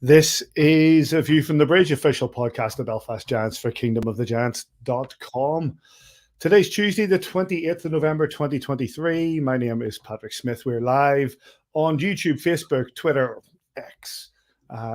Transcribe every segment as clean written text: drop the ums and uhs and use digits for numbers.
This is A View from the Bridge, official podcast of Belfast Giants for kingdomofthegiants.com. Today's Tuesday, the 28th of November, 2023. My name is Patrick Smith. We're live on YouTube, Facebook, Twitter, X.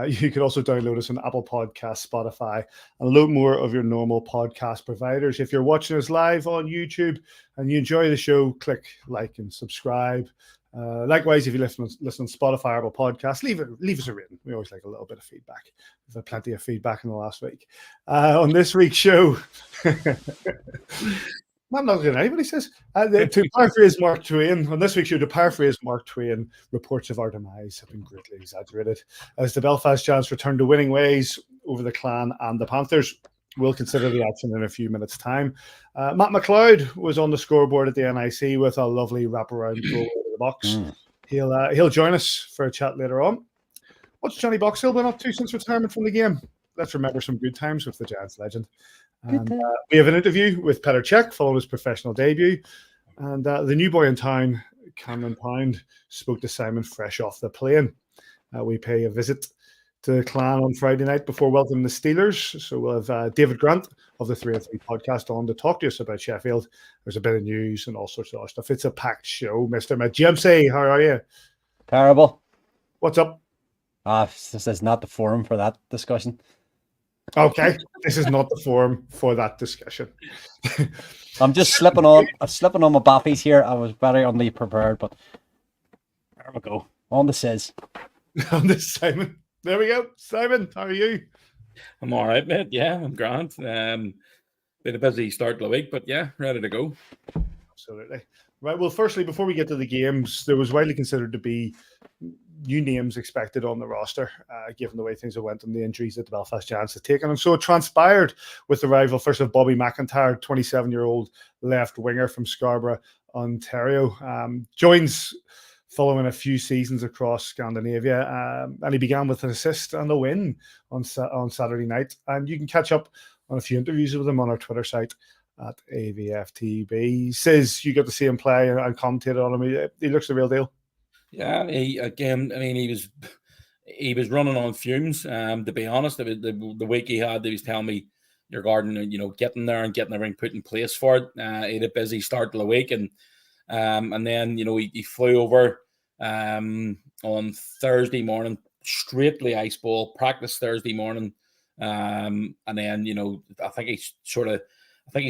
You can also download us on Apple Podcasts, Spotify, and a lot more of your normal podcast providers. If you're watching us live on YouTube and you enjoy the show, click like and subscribe. Likewise, if you listen on Spotify or Apple Podcasts, leave us a rating. We always like a little bit of feedback. We've had plenty of feedback in the last week. On this week's show, I'm not going to anybody says. To paraphrase Mark Twain, on this week's show, reports of our demise have been greatly exaggerated. As the Belfast Giants return to winning ways over the Clan and the Panthers, we'll consider the action in a few minutes' time. Matt McLeod was on the scoreboard at the NIC with a lovely wraparound goal over the box. He'll join us for a chat later on. What's Johnny Boxill been up to since retirement from the game? Let's remember some good times with the Giants legend. And we have an interview with Petr Cech following his professional debut. And the new boy in town, Clan and Panthers, spoke to Simon fresh off the plane. We pay a visit to the Clan on Friday night before welcoming the Steelers. So we'll have David Grant of the 3 and 3 podcast on to talk to us about Sheffield. There's a bit of news and all sorts of other stuff. It's a packed show, Mr. Majimsey. How are you? Terrible. What's up? This is not the forum for that discussion. Okay, this is not the forum for that discussion. I'm just slipping on my bappies here. I was very unprepared, but there we go. On the Sis. On the Simon. There we go. Simon, how are you? I'm all right, mate. Yeah, I'm grand. Been a busy start to the week, but yeah, ready to go. Absolutely. Right. Well, firstly, before we get to the games, there was widely considered to be new names expected on the roster, given the way things have went and the injuries that the Belfast Giants have taken. And so it transpired with the arrival first of Bobby McIntyre, 27-year-old left winger from Scarborough, Ontario. Joins following a few seasons across Scandinavia, and he began with an assist and a win on Saturday night. And you can catch up on a few interviews with him on our Twitter site at AVFTB. He says you got to see him play and commentated on him. He looks the real deal. Yeah, he was running on fumes. To be honest, the week he had, he was telling me regarding getting there and getting everything put in place for it. He had a busy start to the week, and then he flew over on Thursday morning straight to the ice ball, practice Thursday morning, and then I think he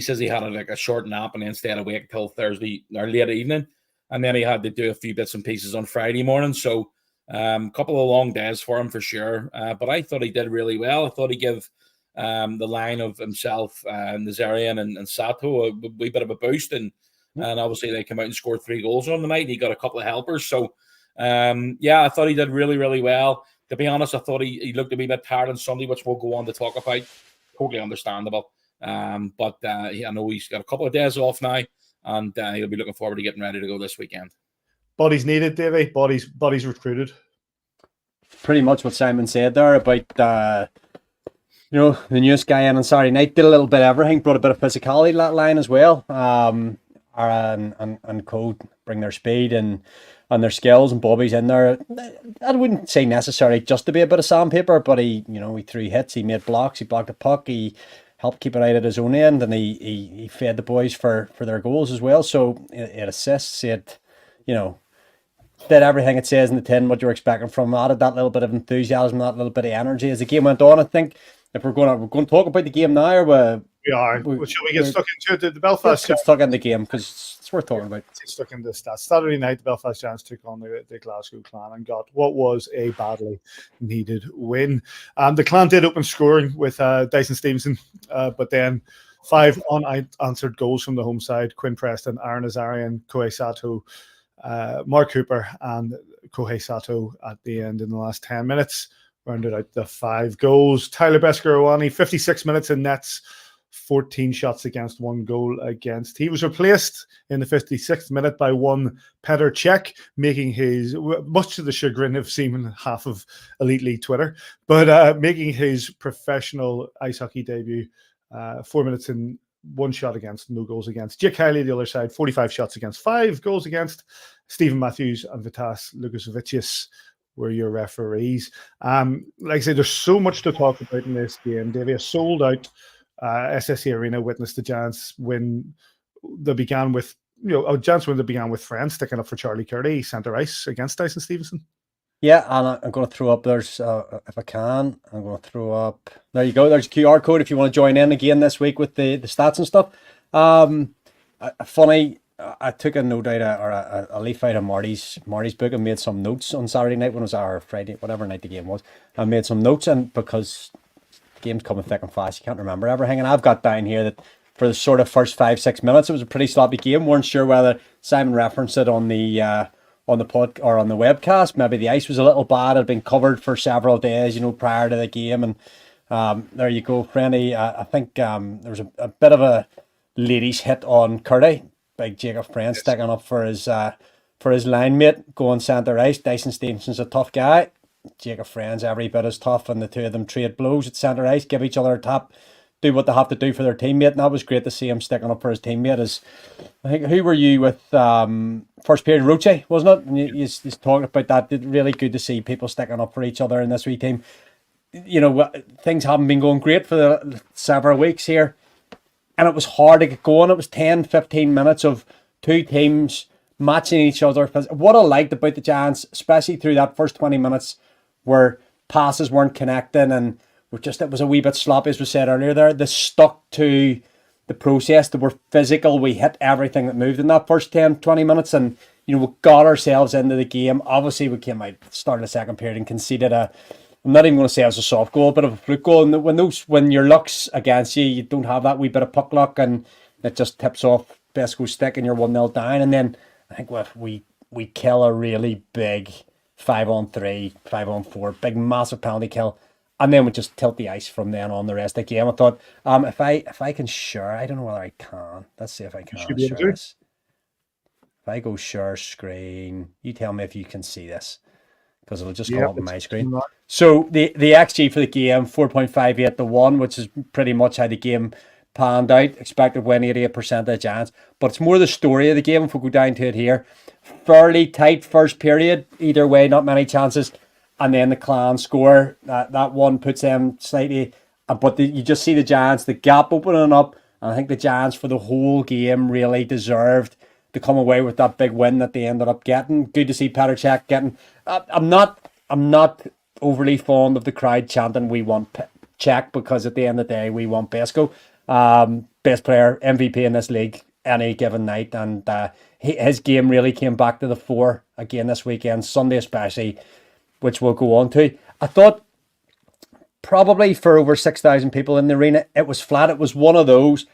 says he had a short nap and then stayed awake until Thursday or late evening. And then he had to do a few bits and pieces on Friday morning. So a couple of long days for him for sure. But I thought he did really well. I thought he gave the line of himself, Nazarian and Sato a wee bit of a boost. And obviously they came out and scored 3 goals on the night. He got a couple of helpers. So, I thought he did really, really well. To be honest, I thought he looked a wee bit tired on Sunday, which we'll go on to talk about. Totally understandable. But I know he's got a couple of days off now. And he'll be looking forward to getting ready to go this weekend. Bodies needed, Davy. Bodies recruited. Pretty much what Simon said there about the newest guy in on Saturday night did a little bit of everything, brought a bit of physicality to that line as well. And Code bring their speed and their skills, and Bobby's in there. I wouldn't say necessarily just to be a bit of sandpaper, but he threw hits, he made blocks, he blocked a puck, he helped keep it out at his own end, and he fed the boys for their goals as well. So it assists, it did everything it says in the tin, what you're expecting from him. Added that little bit of enthusiasm, that little bit of energy as the game went on. I think if we're going to talk about the game now, or we are. Shall we get stuck into it? The Belfast get stuck in the game because it's worth talking about. Stuck in the stats. Saturday night, the Belfast Giants took on the Glasgow Clan and got what was a badly needed win. The Clan did open scoring with Dyson Stevenson, but then 5 unanswered goals from the home side: Quinn Preston, Aaron Nazarian, Kohei Sato, Mark Cooper, and Kohei Sato at the end in the last 10 minutes. Rounded out the 5 goals. Tyler Beskorowany, 56 minutes in nets, 14 shots against, 1 goal against. He was replaced in the 56th minute by one Petr Cech, making his, much to the chagrin of seeming half of Elite League Twitter, but making his professional ice hockey debut. 4 minutes in, 1 shot against, no goals against. Jake Kiley, the other side, 45 shots against, 5 goals against. Stephen Matthews and Vitas Lukasevicius were your referees. Like I say, there's so much to talk about in this game. Davy, a sold out SSE Arena witnessed the Giants win. They began with, Giants win that began with friends sticking up for Charlie Curdy, centre ice against Dyson Stevenson. Yeah, and I'm going to throw up, there's, if I can, I'm going to throw up, there you go, there's a QR code if you want to join in again this week with the stats and stuff. Funny, I took a note out or a leaf out of Marty's book and made some notes on Saturday night when it was our Friday, whatever night the game was. I made some notes, and because the game's coming thick and fast, you can't remember everything. And I've got down here that for the sort of first 5-6 minutes, it was a pretty sloppy game. Weren't sure whether Simon referenced it on the pod or on the webcast. Maybe the ice was a little bad. It had been covered for several days, prior to the game. And there you go, Frenny. I think there was a bit of a ladies hit on Curdy. Big Jacob Friend sticking up for his line mate, going centre ice. Dyson Stevenson's a tough guy. Jacob Friend's every bit as tough, and the two of them trade blows at centre ice, give each other a tap, do what they have to do for their teammate. And that was great to see him sticking up for his teammate. I think, who were you with first period? Roche, wasn't it? And he's talking about that. It's really good to see people sticking up for each other in this wee team. Things haven't been going great for the several weeks here, and it was hard to get going. It was 10-15 minutes of two teams matching each other. What I liked about the Giants, especially through that first 20 minutes where passes weren't connecting and it was a wee bit sloppy, as we said earlier there. They stuck to the process. They were physical. We hit everything that moved in that first 10-20 minutes, and we got ourselves into the game. Obviously, we came out, started the second period and conceded I'm not even going to say it was a soft goal, a bit of a fluke goal. And when your luck's against you, you don't have that wee bit of puck luck, and it just tips off Besco's stick and you're 1-0 down. And then I think we kill a really big 5-on-3, 5-on-4, big massive penalty kill. And then we just tilt the ice from then on the rest of the game. I thought, if I can share, I don't know whether I can. Let's see if I can share this. If I go share screen, you tell me if you can see this, because it'll just come up on my screen. So the XG for the game, 4.58 to 1, which is pretty much how the game panned out. Expected win 88% of the Giants. But it's more the story of the game if we go down to it here. Fairly tight first period. Either way, not many chances. And then the Clan score. That one puts them slightly... But you just see the Giants, the gap opening up. And I think the Giants for the whole game really deserved to come away with that big win that they ended up getting. Good to see Petr Cech getting... I'm not overly fond of the crowd chanting, "We want Cech," because at the end of the day, we want Besco. Best player, MVP in this league any given night. And his game really came back to the fore again this weekend, Sunday especially, which we'll go on to. I thought probably for over 6,000 people in the arena, it was flat. It was one of those,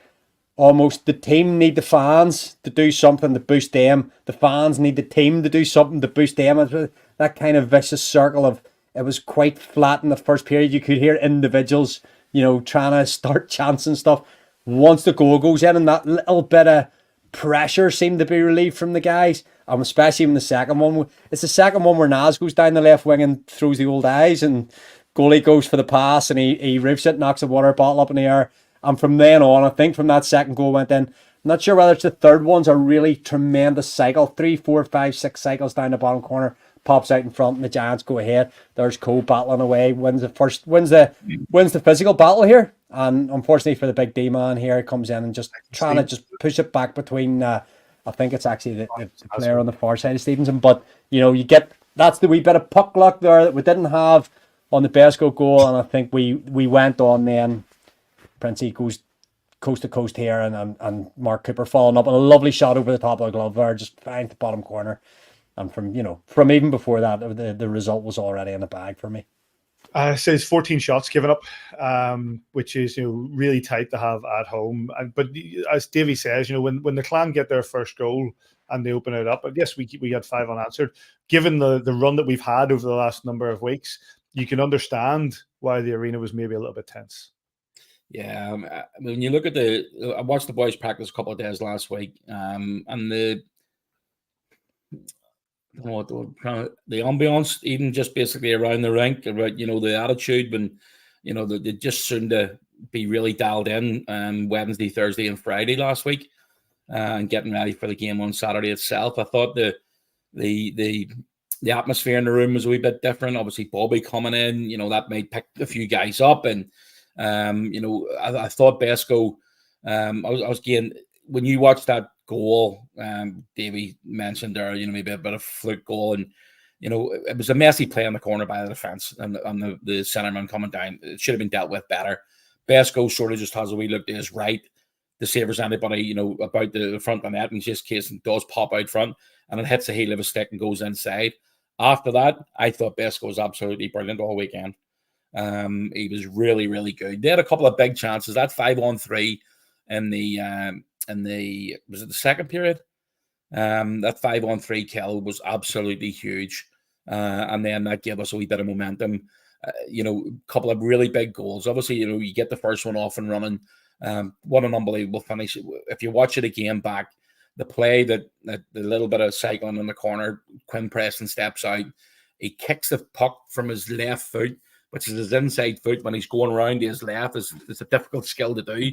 almost the team need the fans to do something to boost them. The fans need the team to do something to boost them. It's that kind of vicious circle of, it was quite flat in the first period. You could hear individuals, trying to start chants and stuff. Once the goal goes in, and that little bit of pressure seemed to be relieved from the guys. Especially in the second one. It's the second one where Naz goes down the left wing and throws the old eyes, and goalie goes for the pass and he roofs it, knocks a water bottle up in the air. And from then on, I think from that second goal went in, I'm not sure whether it's the third one's a really tremendous cycle. 3, 4, 5, 6 cycles down the bottom corner, pops out in front, and the Giants go ahead. There's Cole battling away, wins the physical battle here. And unfortunately for the big D man here, comes in and just trying to just push it back between I think it's actually the player on the far side of Stevenson. But, you get, that's the wee bit of puck luck there that we didn't have on the Besco goal. And I think we went on then. Princey goes coast to coast here, and Mark Cooper following up on a lovely shot over the top of the glove there, just finds the bottom corner. And from even before that, the result was already in the bag for me. Says 14 shots given up, which is really tight to have at home. But as Davy says, when the Clan get their first goal and they open it up, I guess we had 5 unanswered. Given the run that we've had over the last number of weeks, you can understand why the arena was maybe a little bit tense. Yeah, when you look at I watched the boys practice a couple of days last week, and the ambience, even just basically around the rink, about the attitude, when they just seemed to be really dialed in Wednesday, Thursday, and Friday last week, and getting ready for the game on Saturday itself. I thought the the atmosphere in the room was a wee bit different. Obviously, Bobby coming in, that might pick a few guys up. And, I thought Besco, I was getting, when you watch that goal, Davy mentioned there, maybe a bit of fluke goal. And, it was a messy play in the corner by the defense and the centerman coming down. It should have been dealt with better. Besco sort of just has a wee look to his right to see if there's anybody, about the front of the net, in just case it does pop out front, and it hits the heel of a stick and goes inside. After that, I thought Besco was absolutely brilliant all weekend. He was really, really good. They had a couple of big chances. That 5-on-3 in the was it the second period? That 5-on-3 kill was absolutely huge. And then that gave us a wee bit of momentum. A couple of really big goals. Obviously, you get the first one off and running. What an unbelievable finish. If you watch it again back, the play that the little bit of cycling in the corner, Quinn Preston steps out. He kicks the puck from his left foot, which is his inside foot. When he's going around to his left, it's a difficult skill to do.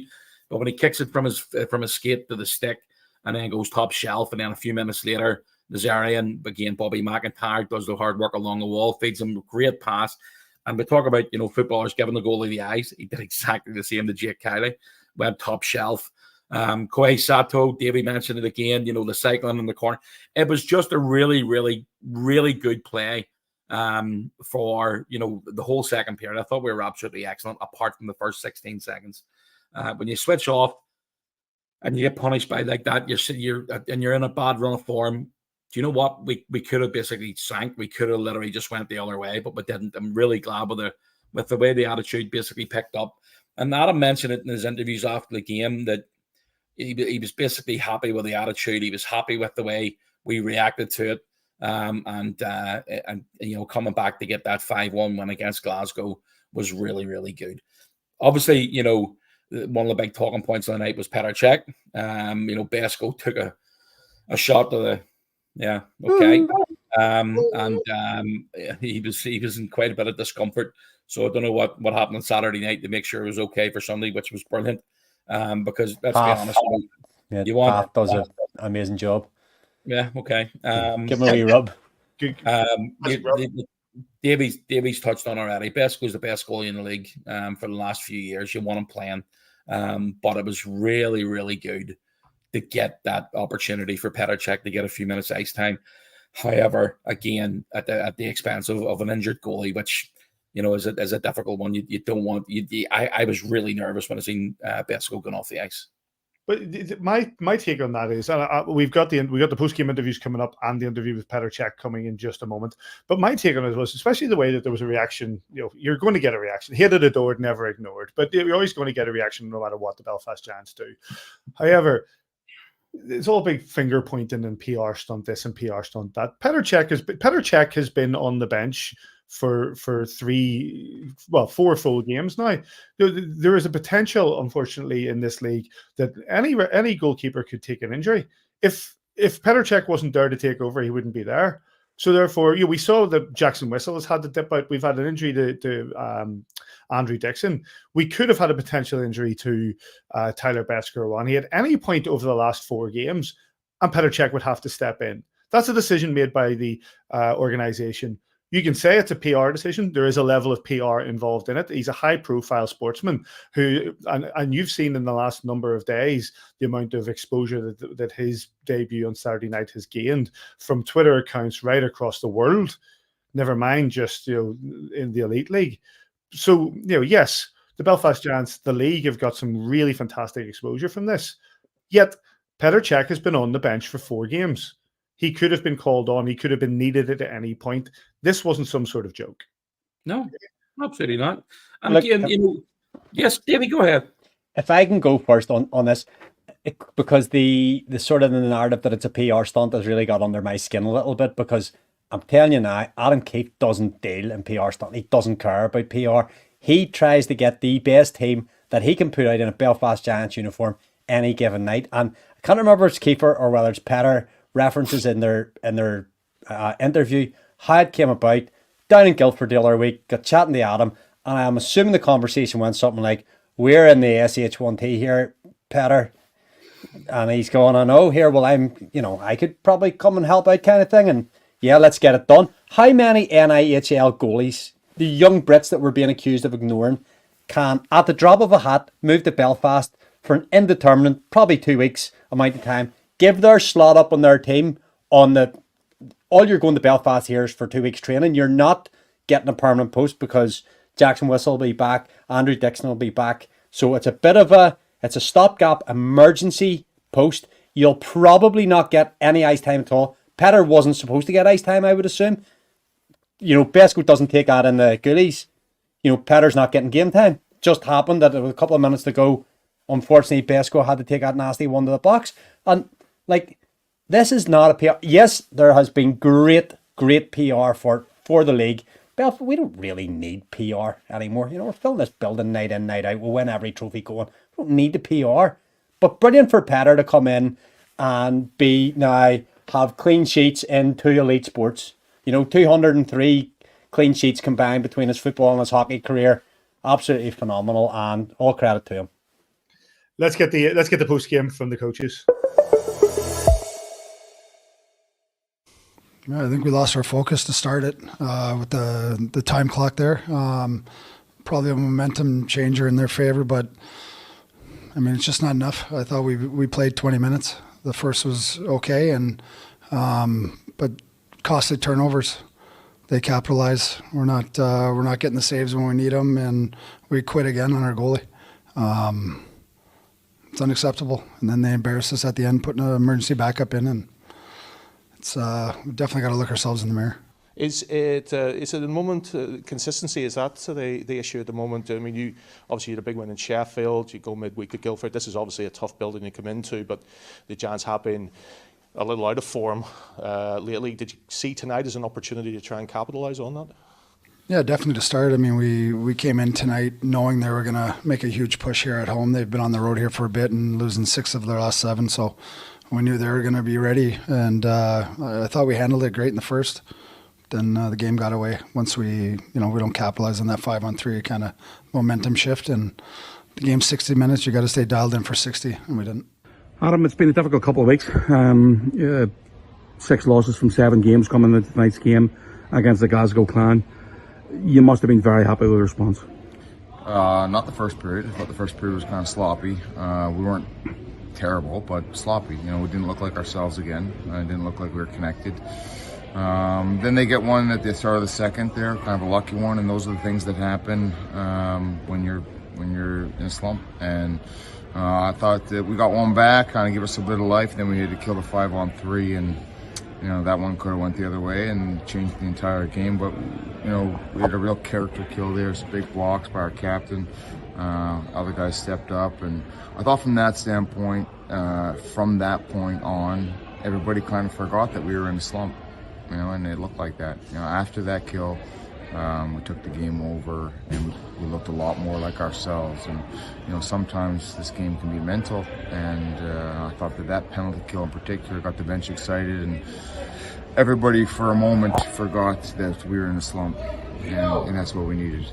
But when he kicks it from his skate to the stick and then goes top shelf, and then a few minutes later, Nazarian, again, Bobby McIntyre does the hard work along the wall, feeds him a great pass. And we talk about, footballers giving the goalie the eyes. He did exactly the same to Jake Kiley. Went top shelf. Koei Sato, Davey mentioned it again, the cycling in the corner. It was just a really, really, really good play for, the whole second period. I thought we were absolutely excellent, apart from the first 16 seconds. When you switch off and you get punished by like that, you're in a bad run of form. Do you know what? We could have basically sank. We could have literally just went the other way, but we didn't. I'm really glad with the way the attitude basically picked up. And Adam mentioned it in his interviews after the game that he was basically happy with the attitude. He was happy with the way we reacted to it. And coming back to get that 5-1 win against Glasgow was really, really good. Obviously, one of the big talking points of the night was Petr Cech. Besco took a shot to the. Yeah. Okay. He was in quite a bit of discomfort. So I don't know what happened on Saturday night to make sure it was okay for Sunday, which was brilliant. Because let's be honest, you want does an amazing job. Yeah. Okay. Give him a wee rub. Davies touched on already. Besco's the best goalie in the league for the last few years. You want him playing, but it was really, really good to get that opportunity for Petr Cech to get a few minutes ice time. However, again, at the expense of an injured goalie, which is a difficult one. You don't want. I was really nervous when I seen Besco going off the ice. But my take on that is, we've got the post game interviews coming up and the interview with Petr Cech coming in just a moment. But my take on it was, especially the way that there was a reaction. You're going to get a reaction. Hated, adored, never ignored. But you're always going to get a reaction no matter what the Belfast Giants do. However, it's all big finger pointing and PR stunt this and PR stunt that. Petr Cech has been on the bench for 4 full games now. There is a potential, unfortunately, in this league that any goalkeeper could take an injury. If Petr Cech wasn't there to take over, he wouldn't be there. So therefore, we saw that Jackson Whistle has had to dip out. We've had an injury to Andrew Dixon. We could have had a potential injury to Tyler Besco at any point over the last 4 games, and Petr Cech would have to step in. That's a decision made by the organization. You can say it's a PR decision. There is a level of PR involved in it. He's a high-profile sportsman who, and you've seen in the last number of days the amount of exposure that his debut on Saturday night has gained from Twitter accounts right across the world. Never mind just in the Elite League. So yes, the Belfast Giants, the league, have got some really fantastic exposure from this. Yet Petr Cech has been on the bench for 4 games. He could have been called on. He could have been needed at any point. This wasn't some sort of joke. No, absolutely not. And again, yes, Davey, go ahead. If I can go first on this, because the sort of the narrative that it's a PR stunt has really got under my skin a little bit, because I'm telling you now, Adam Keefe doesn't deal in PR stunt. He doesn't care about PR. He tries to get the best team that he can put out in a Belfast Giants uniform any given night. And I can't remember if it's Kiefer or whether it's Petr references in their interview how it came about. Down in Guildford the other week, got chatting to Adam, and I'm assuming the conversation went something like, "We're in the SH1T here, Petr," and he's going, "I know here. Well, I could probably come and help out," kind of thing. And yeah, let's get it done. How many NIHL goalies, the young Brits that we're being accused of ignoring, can, at the drop of a hat, move to Belfast for an indeterminate, probably 2 weeks amount of time, give their slot up on their team on the, all you're going to Belfast here is for 2 weeks training. You're not getting a permanent post because Jackson Whistle will be back, Andrew Dixon will be back. So it's a bit of it's a stopgap emergency post. You'll probably not get any ice time at all. Petr wasn't supposed to get ice time, I would assume. Besko doesn't take that in the goalies. Petr's not getting game time. Just happened that with a couple of minutes to go, unfortunately, Besko had to take that nasty one to the box. And, this is not a PR. Yes, there has been great PR for the league. Belfast, we don't really need PR anymore. We're filling this building night in, night out. We'll win every trophy going. We don't need the PR. But brilliant for Petr to come in and have clean sheets in 2 elite sports. 203 clean sheets combined between his football and his hockey career. Absolutely phenomenal, and all credit to him. Let's get the post game from the coaches. Yeah, I think we lost our focus to start it with the time clock there. Probably a momentum changer in their favor, but it's just not enough. I thought we played 20 minutes. The first was okay, and but costly turnovers. They capitalize. We're not getting the saves when we need them, and we quit again on our goalie. It's unacceptable. And then they embarrassed us at the end, putting an emergency backup in, and it's we've definitely got to look ourselves in the mirror. Is it at the moment consistency? Is that the issue at the moment? You obviously had a big win in Sheffield. You go midweek at Guildford. This is obviously a tough building to come into, but the Giants have been a little out of form lately. Did you see tonight as an opportunity to try and capitalise on that? Yeah, definitely to start. We came in tonight knowing they were going to make a huge push here at home. They've been on the road here for a bit and losing 6 of their last 7, so we knew they were going to be ready. And I thought we handled it great in the first. Then the game got away once we don't capitalize on that 5-on-3 kind of momentum shift. And the game's 60 minutes. You got to stay dialed in for 60, and we didn't. Adam, it's been a difficult couple of weeks. 6 losses from 7 games coming into tonight's game against the Glasgow Clan. You must have been very happy with the response. Not the first period. I thought the first period was kind of sloppy. We weren't terrible, but sloppy. We didn't look like ourselves again. It didn't look like we were connected. Then they get one at the start of the second there, kind of a lucky one, and those are the things that happen when you're in a slump. And I thought that we got one back, kind of give us a bit of life. Then we had to kill the 5-on-3, and that one could have went the other way and changed the entire game. But we had a real character kill there. Some big blocks by our captain. Other guys stepped up, and I thought from that standpoint, from that point on, everybody kind of forgot that we were in a slump. And it looked like that. After that kill, we took the game over, and we looked a lot more like ourselves. And sometimes this game can be mental, and I thought that penalty kill in particular got the bench excited, and everybody for a moment forgot that we were in a slump, and that's what we needed.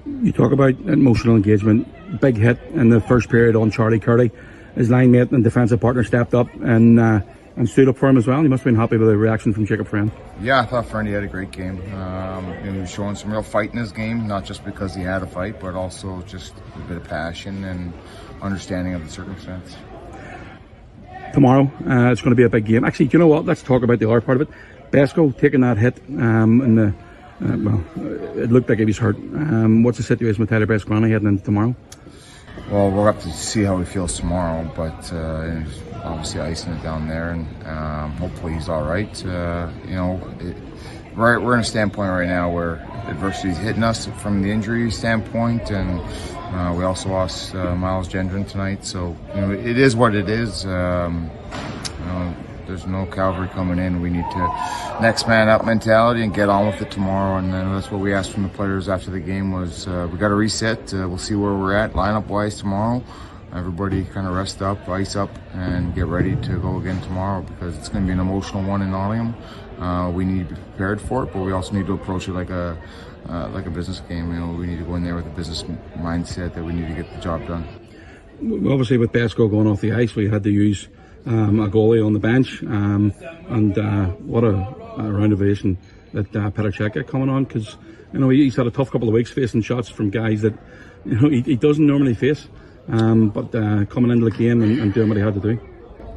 You talk about emotional engagement. Big hit in the first period on Charlie Curry. His line mate and defensive partner stepped up and stood up for him as well. He must have been happy with the reaction from Jacob Friend. Yeah, I thought Friend had a great game. He was showing some real fight in his game, not just because he had a fight, but also just a bit of passion and understanding of the circumstance. Tomorrow, it's going to be a big game. Actually, you know what? Let's talk about the other part of it. Besko taking that hit, it looked like he was hurt. What's the situation with Tyler Besko heading into tomorrow? Well, we'll have to see how he feels tomorrow, but he's obviously icing it down there, and hopefully he's all right. We're in a standpoint right now where adversity is hitting us from the injury standpoint, and we also lost Miles Gendron tonight, so it is what it is. There's no cavalry coming in. We need to next man up mentality and get on with it tomorrow. And that's what we asked from the players after the game was we got to reset. We'll see where we're at lineup-wise tomorrow. Everybody kind of rest up, ice up, and get ready to go again tomorrow because it's going to be an emotional one in Nottingham. We need to be prepared for it, but we also need to approach it like a business game. We need to go in there with a business mindset that we need to get the job done. Obviously, with Besko going off the ice, we had to use a goalie on the bench, and what a round of ovation that Petr Cech got coming on, because he's had a tough couple of weeks facing shots from guys that he doesn't normally face, but coming into the game and doing what he had to do.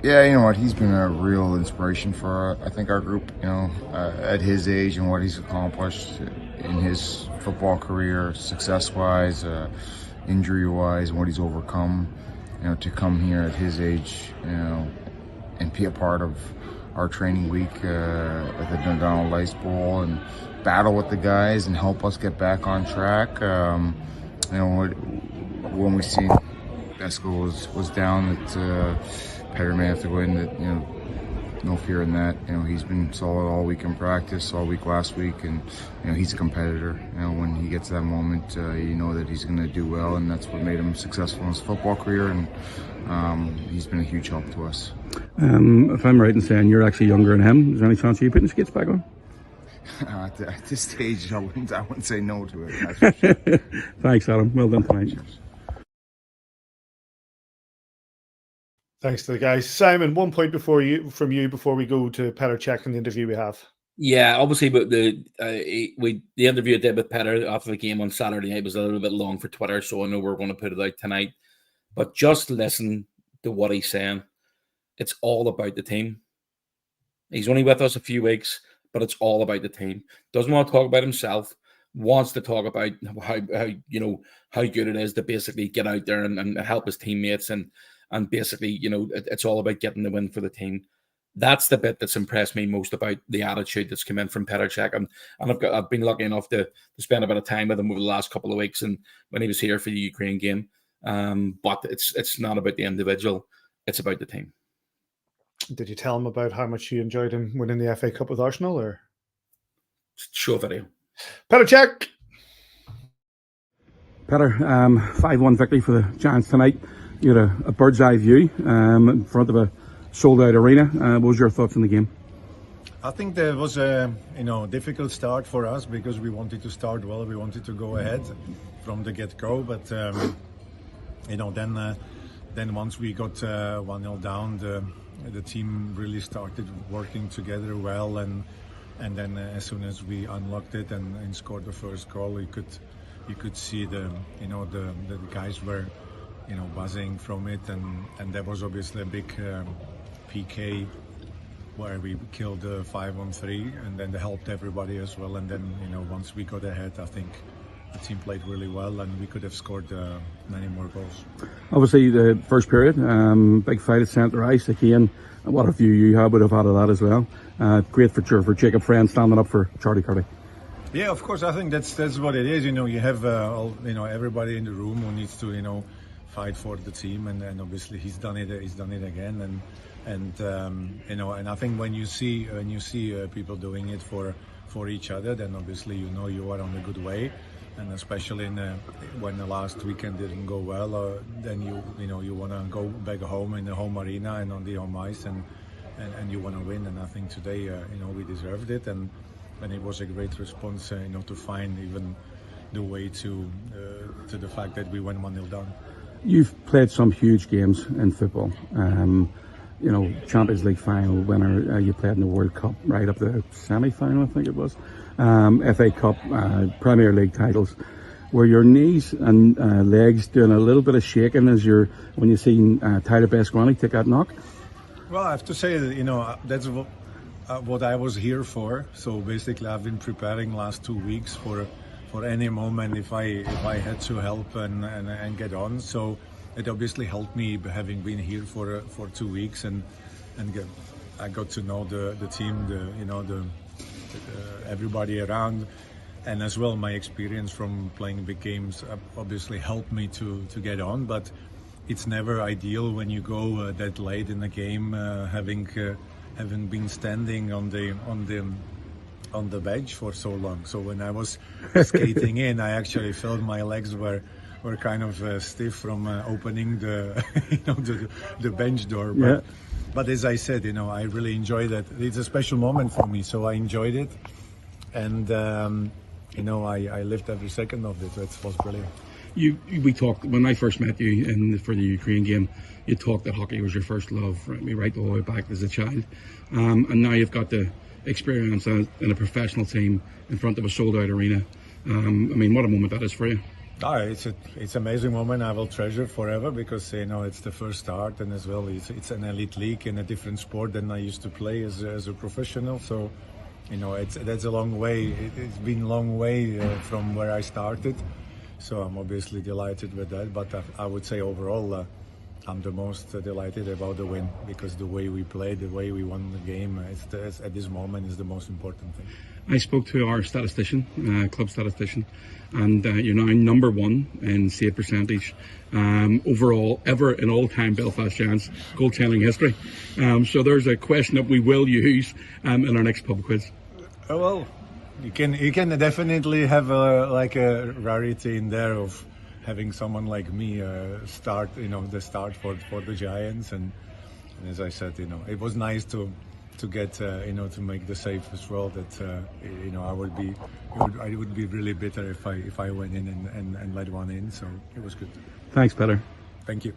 Yeah, you know what, he's been a real inspiration for I think our group, at his age and what he's accomplished in his football career, success-wise, injury-wise, and what he's overcome. To come here at his age, and be a part of our training week at the Dundonald Ice Bowl and battle with the guys and help us get back on track. When we seen Glasgow was down, that Petr may have to go in, that no fear in that. He's been solid all week in practice, all week last week, and he's a competitor. When he gets to that moment, that he's going to do well, and that's what made him successful in his football career, and he's been a huge help to us. If I'm right in saying you're actually younger than him, is there any chance of you putting skates back on? At this stage, I wouldn't say no to it. That's for sure. Thanks, Adam. Well done tonight. Cheers. Thanks to the guys. Simon, 1 point before we go to Petr Cech and the interview we have. Yeah, obviously, but the interview I did with Petr after the game on Saturday night was a little bit long for Twitter, so I know we're going to put it out tonight. But just listen to what he's saying. It's all about the team. He's only with us a few weeks, but it's all about the team. Doesn't want to talk about himself. Wants to talk about how good it is to basically get out there and help his teammates and basically, it's all about getting the win for the team. That's the bit that's impressed me most about the attitude that's come in from Petr Cech. And I've been lucky enough to spend a bit of time with him over the last couple of weeks, and when he was here for the Ukraine game. But it's not about the individual; it's about the team. Did you tell him about how much you enjoyed him winning the FA Cup with Arsenal, or show a video? Petr Cech. Petr, 5-1 victory for the Giants tonight. You had a bird's eye view in front of a sold-out arena. What was your thoughts on the game? I think there was a difficult start for us because we wanted to start well. We wanted to go ahead from the get-go, but then once we got 1-0 down, the team really started working together well, and then as soon as we unlocked it and scored the first goal, you could see the guys were buzzing from it, and there was obviously a big PK where we killed 5-on-3, and then they helped everybody as well. And then once we got ahead, I think the team played really well, and we could have scored many more goals. Obviously, the first period, big fight at centre ice again. What a view you would have had of that as well. Great for Jacob Friend standing up for Charlie Curdy. Yeah, of course. I think that's what it is. You have everybody in the room who needs to fight for the team, and obviously he's done it again, and I think when you see people doing it for each other, then obviously you are on a good way, and especially when the last weekend didn't go well, then you want to go back home in the home arena and on the home ice, and you want to win, and I think today we deserved it, and it was a great response to find even the way to the fact that we went 1-0 down. You've played some huge games in football. Champions League final winner. You played in the World Cup right up to the semi-final, I think it was. FA Cup, Premier League titles. Were your knees and legs doing a little bit of shaking when you seen Tyler Bescorny take that knock? Well, I have to say that that's what I was here for. So basically, I've been preparing last 2 weeks for any moment if I had to help and get on. So it obviously helped me having been here for 2 weeks, and I got to know the team, everybody around, and as well my experience from playing big games obviously helped me to get on. But it's never ideal when you go that late in the game, having been standing on the bench for so long. So when I was skating in, I actually felt my legs were kind of stiff from opening the the bench door. But as I said, I really enjoyed it. It's a special moment for me, so I enjoyed it, and I lived every second of it. It was brilliant. we talked when I first met you for the Ukraine game. You talked that hockey was your first love, right the way back as a child, and now you've got the experience in a professional team in front of a sold-out arena. I mean, what a moment that is for you. It's an amazing moment I will treasure forever, because it's the first start, and as well it's an elite league in a different sport than I used to play as a professional. So that's a long way. It's been a long way from where I started. So I'm obviously delighted with that. But I would say overall, I'm the most delighted about the win, because the way we played, the way we won the game, at this moment is the most important thing. I spoke to our statistician, club statistician, and you're now number 1 in save percentage overall ever in all-time Belfast Giants goaltending history. So there's a question that we will use in our next pub quiz. Well, you can definitely have a rarity in there of having someone like me start for the Giants, and as I said, it was nice to get to make the save as well. That I would be really bitter if I went in and let one in. So it was good. Thanks, Petr. Thank you.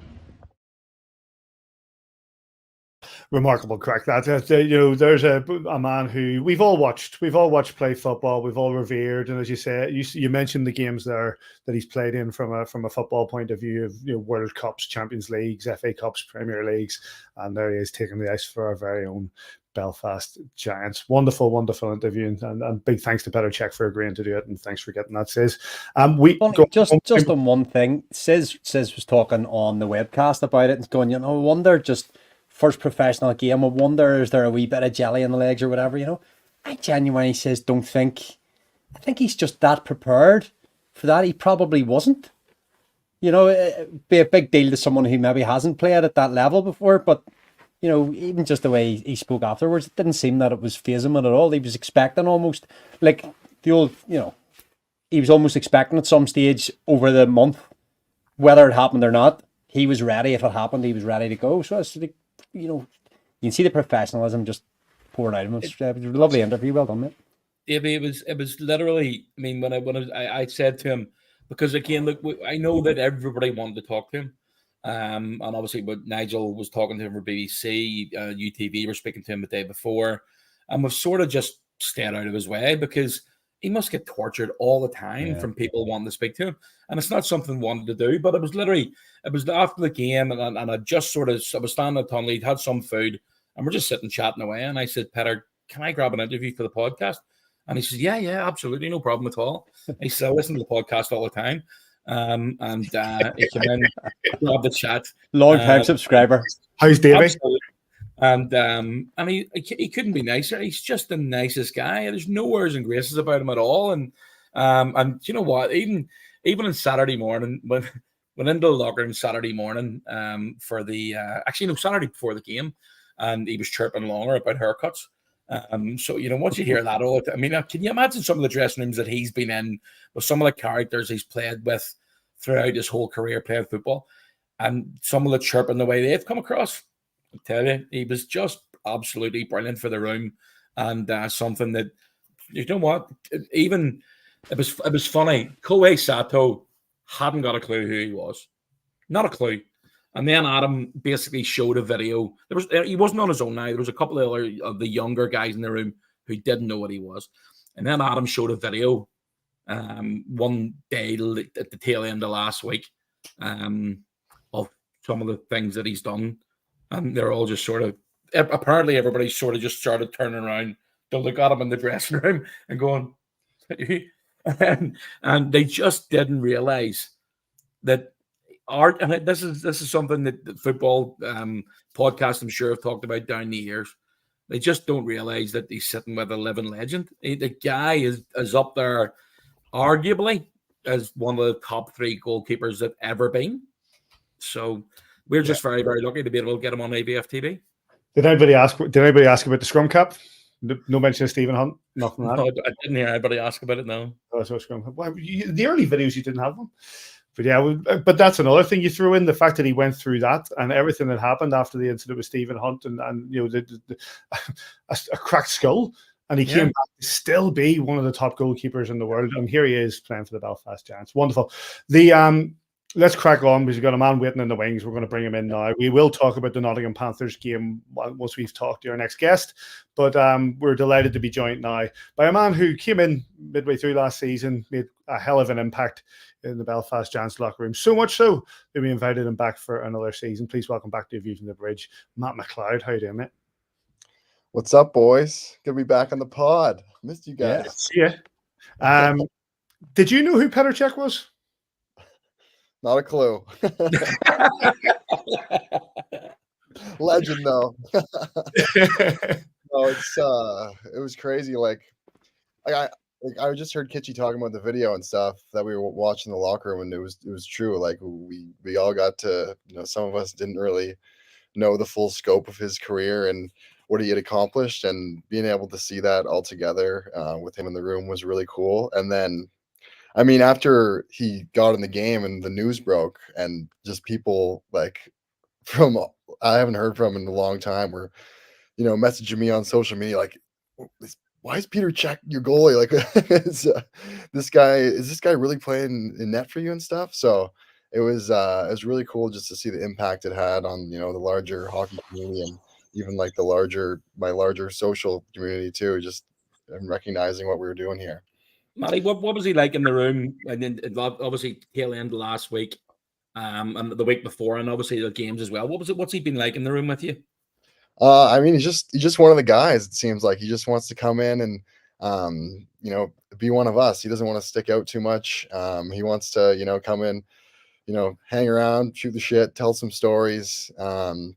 Remarkable crack that. There's a man who we've all watched play football, we've all revered, and as you say, you mentioned the games there that he's played in from a football point of view of World Cups, Champions Leagues, FA Cups, Premier Leagues, and there he is taking the ice for our very own Belfast Giants. Wonderful interview, and big thanks to Petr Cech for agreeing to do it, and thanks for getting that, Sis. Just on one thing, Sis was talking on the webcast about it and going, I wonder, just first professional game, I wonder, is there a wee bit of jelly in the legs or whatever, I genuinely I think he's just that prepared for that. He probably wasn't. It'd be a big deal to someone who maybe hasn't played at that level before, but even just the way he spoke afterwards, it didn't seem that it was phasing him at all. He was expecting almost like the old, he was almost expecting at some stage over the month, whether it happened or not, he was ready. If it happened, he was ready to go. So it's like, you can see the professionalism just poured out of him. It was a lovely interview. Well done, mate. Davey, it was literally, I mean, when I said to him, because again, look, I know that everybody wanted to talk to him. And obviously, but Nigel was talking to him for BBC, UTV were speaking to him the day before, and we've sort of just stayed out of his way because he must get tortured all the time from people wanting to speak to him, and it's not something he wanted to do. But it was after the game, and I just I was standing at tunnel, he'd had some food, and we're just sitting chatting away, and I said, Petr, can I grab an interview for the podcast? And he says, yeah, absolutely, no problem at all. He said, I listen to the podcast all the time. And he came in, grabbed the chat. Long-time subscriber. How's Davey? Absolutely. And he couldn't be nicer. He's just the nicest guy. There's no airs and graces about him at all. And you know what? Even on Saturday morning, when into the locker room Saturday morning for the Saturday before the game, and he was chirping longer about haircuts. So once you hear that all, I mean, can you imagine some of the dressing rooms that he's been in with some of the characters he's played with throughout his whole career playing football, and some of the chirping the way they've come across? I tell you, he was just absolutely brilliant for the room, and something that, you know what, even it was funny. Kohei Sato hadn't got a clue who he was, not a clue. And then Adam basically showed a video. He wasn't on his own now. There was a couple of the younger guys in the room who didn't know what he was. And then Adam showed a video one day at the tail end of last week of some of the things that he's done. And they're all just sort of, apparently everybody sort of just started turning around to look at him in the dressing room and going, and they just didn't realize that art, and this is something that the football podcasts, I'm sure, have talked about down the years. They just don't realize that he's sitting with a living legend. The guy is up there, arguably, as one of the top 3 goalkeepers that ever been. So we're just very, very lucky to be able to get him on AVFTB. Did anybody ask about the scrum cap? No mention of Stephen Hunt. Nothing. No, I didn't hear anybody ask about it. No. Oh, so scrum cap. Well, the early videos you didn't have them. But yeah, but that's another thing you threw in, the fact that he went through that and everything that happened after the incident with Stephen Hunt, and a cracked skull, and he came back to still be one of the top goalkeepers in the world. And here he is playing for the Belfast Giants. Wonderful. Let's crack on because we've got a man waiting in the wings. We're going to bring him in now. We will talk about the Nottingham Panthers game once we've talked to our next guest. But we're delighted to be joined now by a man who came in midway through last season, made a hell of an impact in the Belfast Giants locker room. So much so that we invited him back for another season. Please welcome back to View from the Bridge, Matt McLeod. How you doing, mate? What's up, boys? Good to be back on the pod. Missed you guys. Yeah. Did you know who Petr Cech was? Not a clue. Legend, though. No, it was crazy. I just heard Kitchie talking about the video and stuff that we were watching in the locker room, and it was true. Like we all got to, some of us didn't really know the full scope of his career and what he had accomplished, and being able to see that all together with him in the room was really cool. And then, I mean, after he got in the game and the news broke, and just people I haven't heard from in a long time were, messaging me on social media like, why is Petr Cech your goalie? Like, is this guy really playing in net for you and stuff? So it was really cool just to see the impact it had on, the larger hockey community, and even like my larger social community too, just recognizing what we were doing here. Matty, what was he like in the room? And then obviously tail end last week, and the week before, and obviously the games as well. What's he been like in the room with you? I mean, he's just one of the guys. It seems like he just wants to come in and be one of us. He doesn't want to stick out too much. He wants to come in, hang around, shoot the shit, tell some stories, and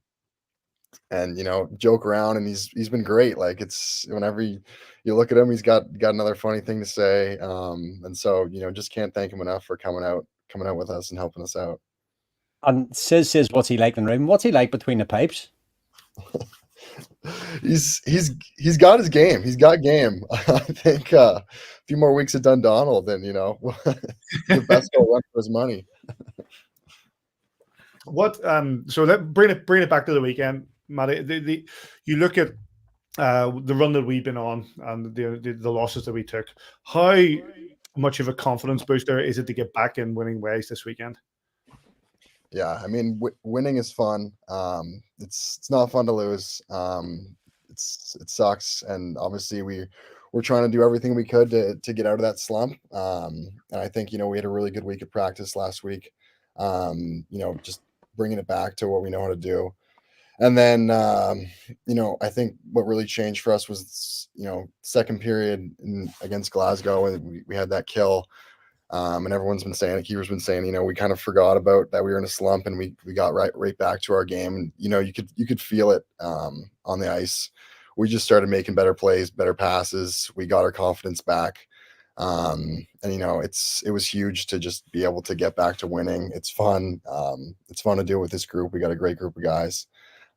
joke around. And he's been great. Like, it's whenever you look at him, he's got another funny thing to say. And so just can't thank him enough for coming out with us and helping us out. And says what's he like in the room? What's he like between the pipes? He's got his game. He's got game. I think a few more weeks at Dundonald, then the best go run for his money. So let bring it back to the weekend, Matty. You look at the run that we've been on and the losses that we took. How much of a confidence booster is it to get back in winning ways this weekend? Yeah, I mean, winning is fun. It's not fun to lose. It sucks, and obviously we're trying to do everything we could to get out of that slump. And I think we had a really good week of practice last week. Just bringing it back to what we know how to do. And then I think what really changed for us was second period against Glasgow, and we had that kill. And everyone's been saying it. Keeper's been saying, we kind of forgot about that. We were in a slump, and we got right back to our game. And you could feel it on the ice. We just started making better plays, better passes. We got our confidence back, and it was huge to just be able to get back to winning. It's fun. It's fun to do it with this group. We got a great group of guys.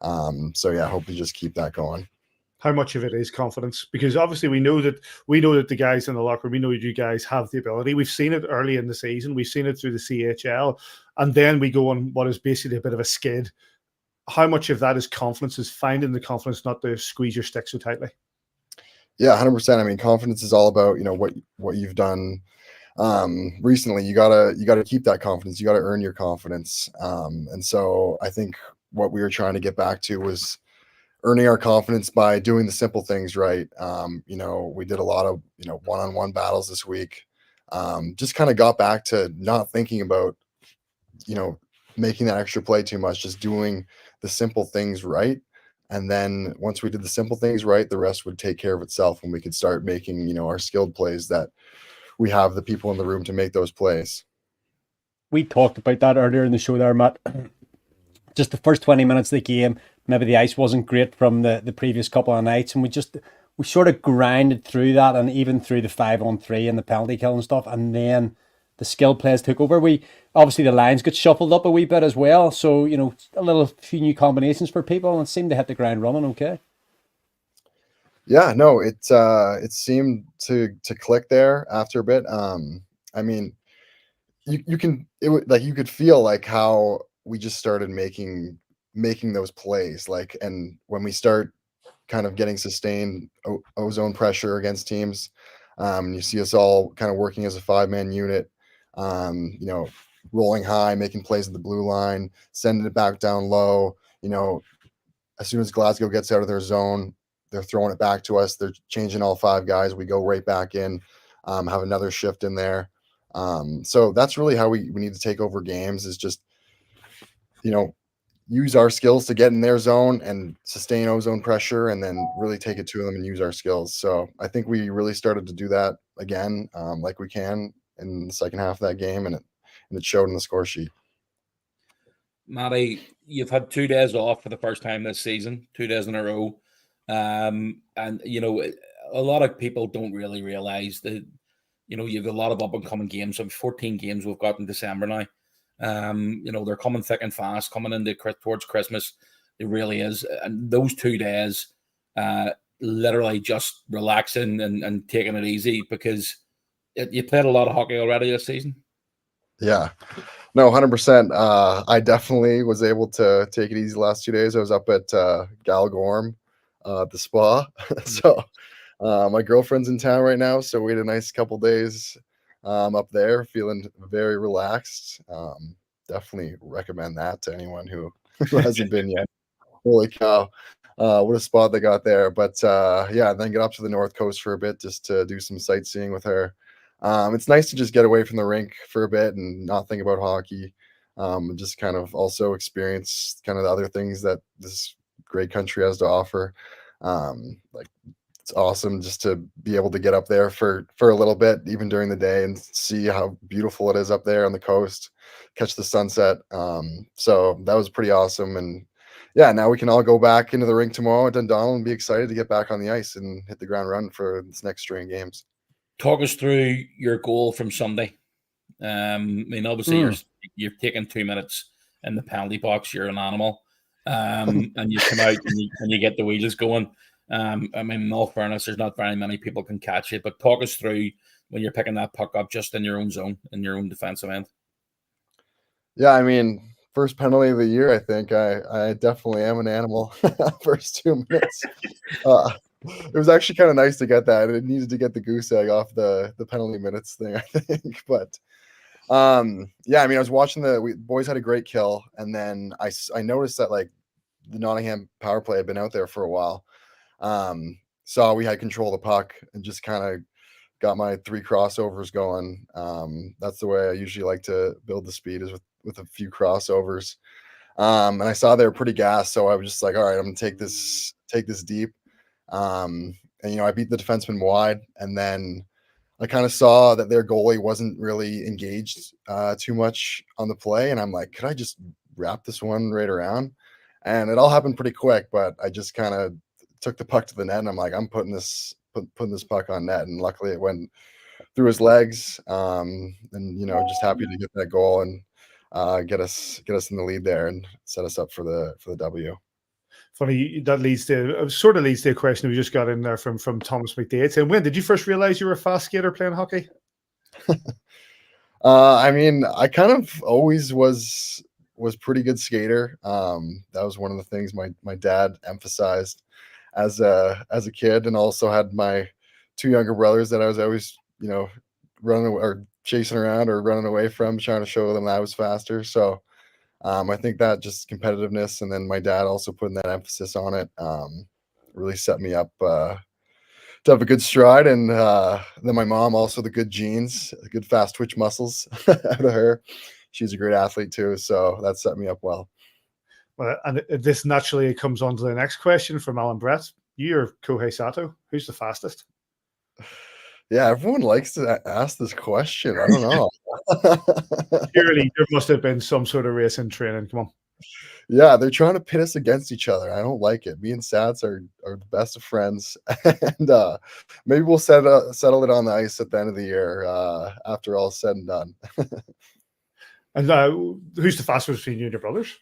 So yeah, I hope we just keep that going. How much of it is confidence? Because obviously we know that the guys in the locker room, we know that you guys have the ability. We've seen it early in the season. We've seen it through the CHL, and then we go on what is basically a bit of a skid. How much of that is confidence? Is finding the confidence not to squeeze your stick so tightly? Yeah, 100%. I mean, confidence is all about what you've done recently. You gotta keep that confidence. You gotta earn your confidence. And so I think what we were trying to get back to was earning our confidence by doing the simple things right. We did a lot of, one-on-one battles this week. Just kind of got back to not thinking about, making that extra play too much, just doing the simple things right. And then once we did the simple things right, the rest would take care of itself, and we could start making, our skilled plays that we have the people in the room to make those plays. We talked about that earlier in the show there, Matt. Just the first 20 minutes of the game, maybe the ice wasn't great from the previous couple of nights, and we sort of grinded through that, and even through the 5-on-3 and the penalty kill and stuff, and then the skill plays took over. Obviously the lines got shuffled up a wee bit as well, so a few new combinations for people, and seemed to hit the ground running okay. Yeah, no, it seemed to click there after a bit. I mean, you could feel like how we just started making those plays, and when we start kind of getting sustained ozone pressure against teams. You see us all kind of working as a 5-man unit, rolling high, making plays at the blue line, sending it back down low. As soon as Glasgow gets out of their zone, they're throwing it back to us. They're changing all 5 guys. We go right back in, have another shift in there. So that's really how we need to take over games, is just, use our skills to get in their zone and sustain ozone pressure, and then really take it to them and use our skills. So I think we really started to do that again, like we can in the second half of that game, and it showed in the score sheet. Matty, you've had 2 days off for the first time this season, 2 days in a row. And, a lot of people don't really realize that, you've a lot of up and coming games. So 14 games we've got in December now. They're coming thick and fast, coming into towards Christmas. It really is. And those 2 days, literally just relaxing and taking it easy, because you played a lot of hockey already this season. Yeah, no, 100%. I definitely was able to take it easy the last 2 days. I was up at Galgorm, the spa. So my girlfriend's in town right now, so we had a nice couple days up there, feeling very relaxed. Definitely recommend that to anyone who hasn't been yet. Holy cow, what a spot they got there. But then get up to the North Coast for a bit just to do some sightseeing with her. It's nice to just get away from the rink for a bit and not think about hockey, and just kind of also experience kind of the other things that this great country has to offer. It's awesome just to be able to get up there for a little bit, even during the day, and see how beautiful it is up there on the coast, catch the sunset. So that was pretty awesome. And yeah, now we can all go back into the rink tomorrow at Dundonald and be excited to get back on the ice and hit the ground running for this next string of games. Talk us through your goal from Sunday. Obviously you're taking 2 minutes in the penalty box. You're an animal, and you come out and you get the wheels going. In all fairness, there's not very many people can catch it. But talk us through when you're picking that puck up just in your own zone, in your own defensive end. Yeah, first penalty of the year. I think I definitely am an animal. First 2 minutes. It was actually kind of nice to get that. It needed to get the goose egg off the penalty minutes thing, I think. But I was watching the boys had a great kill, and then I noticed that like the Nottingham power play had been out there for a while. Saw we had control of the puck and just kind of got my 3 crossovers going. That's the way I usually like to build the speed, is with a few crossovers. And I saw they were pretty gassed, so I was just like, all right, I'm gonna take this deep. I beat the defenseman wide, and then I kind of saw that their goalie wasn't really engaged too much on the play, and I'm like, could I just wrap this one right around? And it all happened pretty quick, but I just kind of took the puck to the net, and I'm like, I'm putting this puck on net, and luckily it went through his legs. Just happy to get that goal and get us in the lead there and set us up for the W. Funny, that leads to a question we just got in there from Thomas McDade saying, when did you first realize you were a fast skater playing hockey? I kind of always was pretty good skater. That was one of the things my dad emphasized as a kid, and also had my 2 younger brothers that I was always, running or chasing around or running away from, trying to show them that I was faster. So I think that just competitiveness, and then my dad also putting that emphasis on it, really set me up to have a good stride. And then my mom also, the good genes, the good fast twitch muscles out of her. She's a great athlete too, so that set me up well. Well, and this naturally comes on to the next question from Alan Brett. You're Kohei Sato. Who's the fastest? Yeah, everyone likes to ask this question. I don't know. Surely there must have been some sort of race in training. Come on. Yeah, they're trying to pit us against each other. I don't like it. Me and Sats are the best of friends, and maybe we'll settle it on the ice at the end of the year after all said and done. And who's the fastest between you and your brothers?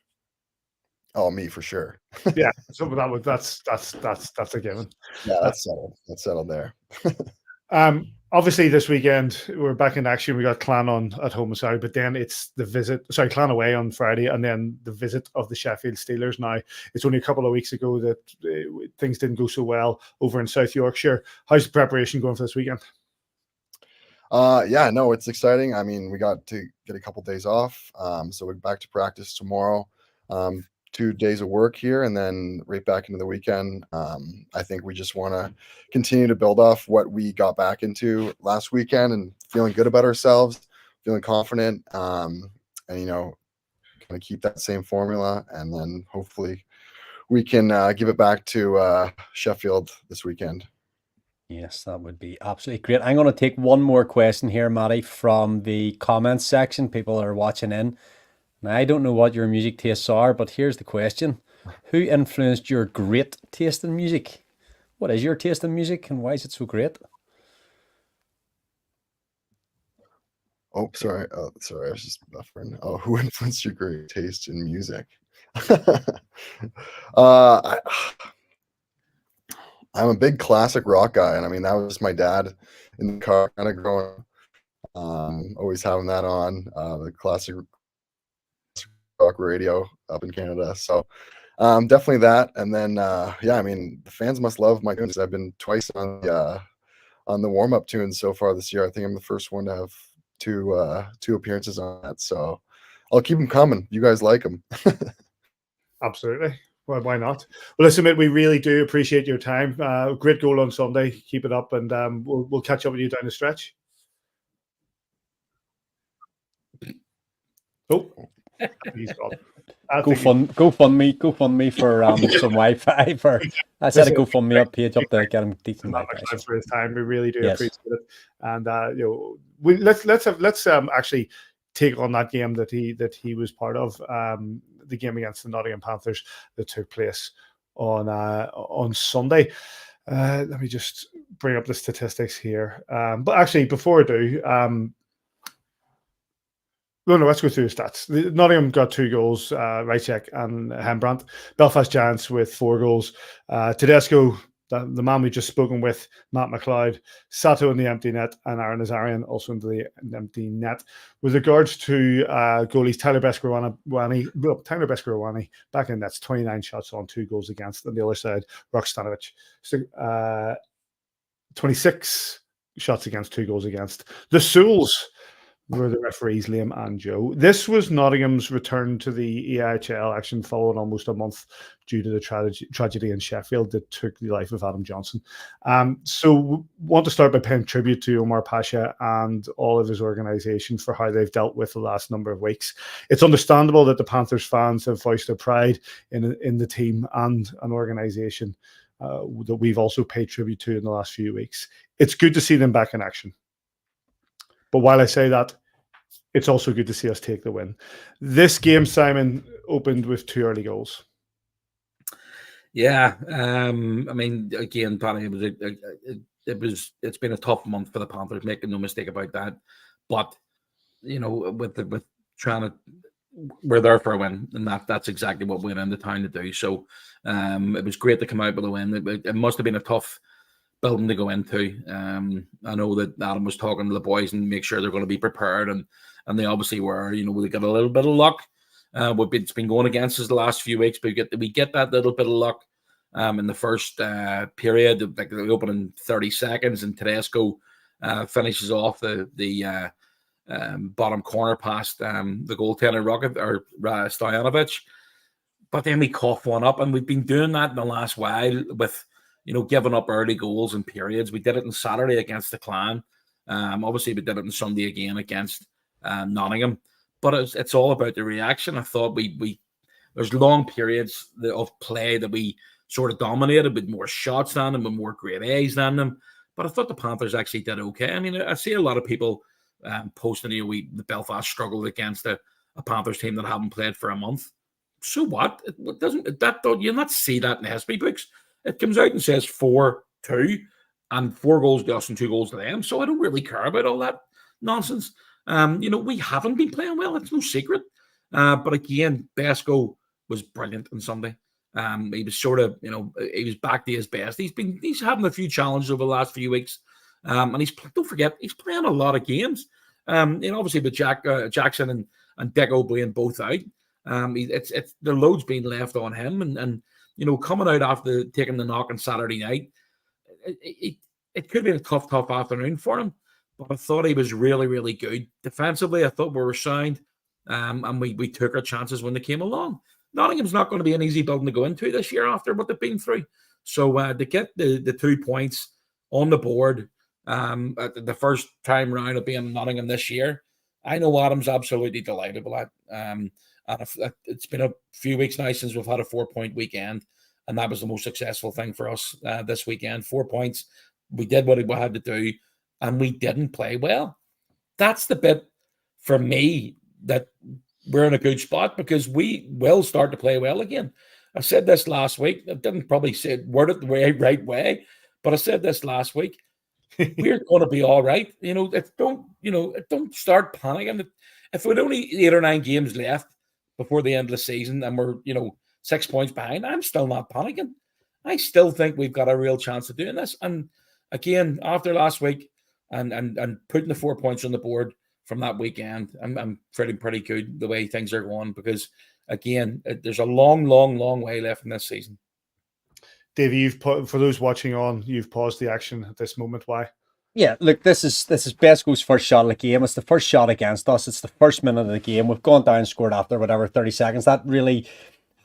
Oh, me for sure. Yeah, so that's a given. Yeah, that's settled. That's settled there. Obviously, this weekend we're back in action. We got Clan on at home, sorry, but then it's Clan away on Friday, and then the visit of the Sheffield Steelers. Now, it's only a couple of weeks ago that things didn't go so well over in South Yorkshire. How's the preparation going for this weekend? Yeah, no, it's exciting. I mean, we got to get a couple days off, so we're back to practice tomorrow. 2 days of work here, and then right back into the weekend. I think we just want to continue to build off what we got back into last weekend, and feeling good about ourselves, feeling confident, and kind of keep that same formula, and then hopefully we can give it back to Sheffield this weekend. Yes, that would be absolutely great. I'm going to take one more question here, Matty, from the comments section. People are watching in. Now, I don't know what your music tastes are, but here's the question. Who influenced your great taste in music? What is your taste in music, and why is it so great? Oh, sorry. I was just buffering. Oh, who influenced your great taste in music? I'm a big classic rock guy, and I mean, that was my dad in the car kind of growing up, always having that on, the classic rock radio up in Canada. So definitely that. And then yeah, I mean, the fans must love my tunes. I've been twice on the warm-up tunes so far this year. I think I'm the first one to have two appearances on that. So I'll keep them coming. You guys like them. Absolutely. Well, why not? Well, listen, mate, we really do appreciate your time. Great goal on Sunday. Keep it up, and we'll catch up with you down the stretch. Oh, he's gone. GoFundMe for some Wi-Fi. I set a GoFundMe up page up there, get him decent Wi-Fi. For his time, we really do appreciate it. And let's actually take on that game that he was part of, the game against the Nottingham Panthers that took place on Sunday. Let me just bring up the statistics here. But actually, before I do, let's go through the stats. Nottingham got 2 goals, Rychek and Hembrandt. Belfast Giants with 4 goals. Tedesco, the man we just spoken with, Matt McLeod, Sato in the empty net, and Aaron Azarian also into the empty net. With regards to goalies, Tyler Beskorowany back in nets, 29 shots on, 2 goals against. On the other side, Rok Stanovic, 26 shots against, 2 goals against. The Souls were the referees, Liam and Joe. This was Nottingham's return to the EIHL action following almost a month due to the tragedy in Sheffield that took the life of Adam Johnson. So want to start by paying tribute to Omar Pasha and all of his organisation for how they've dealt with the last number of weeks. It's understandable that the Panthers fans have voiced their pride in the team and an organisation that we've also paid tribute to in the last few weeks. It's good to see them back in action. But while I say that, it's also good to see us take the win. This game, Simon, opened with 2 early goals. Yeah, I mean, again, Paddy, it's been a tough month for the Panthers, making no mistake about that. But with trying to, we're there for a win, and that's exactly what we went into town to do. So it was great to come out with a win. It must have been a tough building to go into. I know that Adam was talking to the boys and make sure they're going to be prepared, and they obviously were. We got a little bit of luck. It's been going against us the last few weeks, but we get that little bit of luck in the first period, like the opening 30 seconds, and Tedesco finishes off the bottom corner past the goaltender Stojanovic. But then we cough one up, and we've been doing that in the last while with giving up early goals and periods. We did it on Saturday against the Clan. Obviously, we did it on Sunday again against Nottingham. But it's all about the reaction. I thought there's long periods of play that we sort of dominated with more shots than them, with more great A's than them. But I thought the Panthers actually did okay. I mean, I see a lot of people posting, the Belfast struggled against a Panthers team that haven't played for a month. So what? You'll not see that in the history books. It comes out and says 4-2 and 4 goals to us and 2 goals to them. So I don't really care about all that nonsense. We haven't been playing well. It's no secret. But again, Besko was brilliant on Sunday. He was sort of, he was back to his best. He's having a few challenges over the last few weeks. And don't forget, he's playing a lot of games. And obviously with Jackson and Deco being both out, it's the load's being left on him. And coming out after taking the knock on Saturday night, it could have been a tough afternoon for him. But I thought he was really, really good. Defensively, I thought we were sound. And we took our chances when they came along. Nottingham's not going to be an easy building to go into this year after what they've been through. So to get the 2 points on the board at the first time round of being Nottingham this year, I know Adam's absolutely delighted with that. And it's been a few weeks now since we've had a 4-point weekend, and that was the most successful thing for us this weekend. 4 points. We did what we had to do, and we didn't play well. That's the bit for me that we're in a good spot, because we will start to play well again. I said this last week. I didn't probably say it word it the right way, but I said this last week. We're going to be all right. Don't start panicking. If we'd only 8 or 9 games left before the end of the season and we're 6 points behind, I'm still not panicking. I still think we've got a real chance of doing this. And again, after last week and putting the 4 points on the board from that weekend, I'm feeling pretty good the way things are going, because again, there's a long, long, long way left in this season. Davey, for those watching on, you've paused the action at this moment. Why? Yeah, look, this is Besco's first shot of the game. It's the first shot against us. It's the first minute of the game. We've gone down and scored after 30 seconds. That really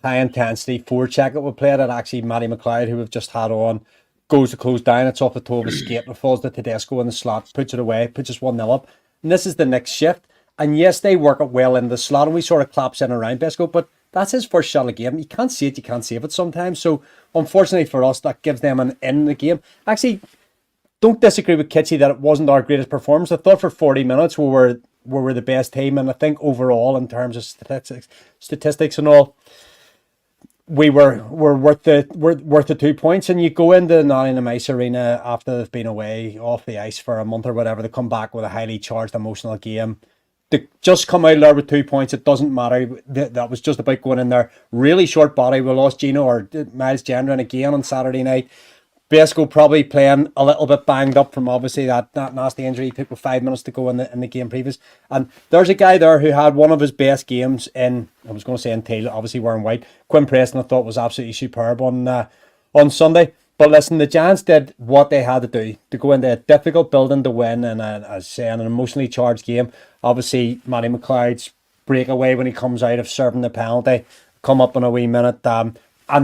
high intensity forecheck that we played at, actually Matty McLeod, who we've just had on, goes to close down. It's off the toe of his skate. It falls to Tedesco in the slot, puts it away, puts us 1-0 up. And this is the next shift. And yes, they work it well in the slot, and we sort of collapse in around Besco, but that's his first shot of the game. You can't see it, you can't save it sometimes. So, unfortunately for us, that gives them an in the game. Actually, don't disagree with Kitchie that it wasn't our greatest performance. I thought for 40 minutes we were the best team, and I think overall, in terms of statistics and all, we were worth the 2 points. And you go into the Nottingham Ice Arena after they've been away off the ice for a month or whatever, they come back with a highly charged, emotional game. To just come out there with 2 points, it doesn't matter. That was just about going in there. Really short body. We lost Gino or Miles Gendron again on Saturday night. Besco probably playing a little bit banged up from obviously that nasty injury he took with 5 minutes to go in the game previous. And there's a guy there who had one of his best games in, I was going to say in tail, obviously wearing white. Quinn Preston I thought was absolutely superb on Sunday. But listen, the Giants did what they had to do to go into a difficult building to win, and as I say, an emotionally charged game. Obviously, Matty McLeod's breakaway when he comes out of serving the penalty, come up in a wee minute, and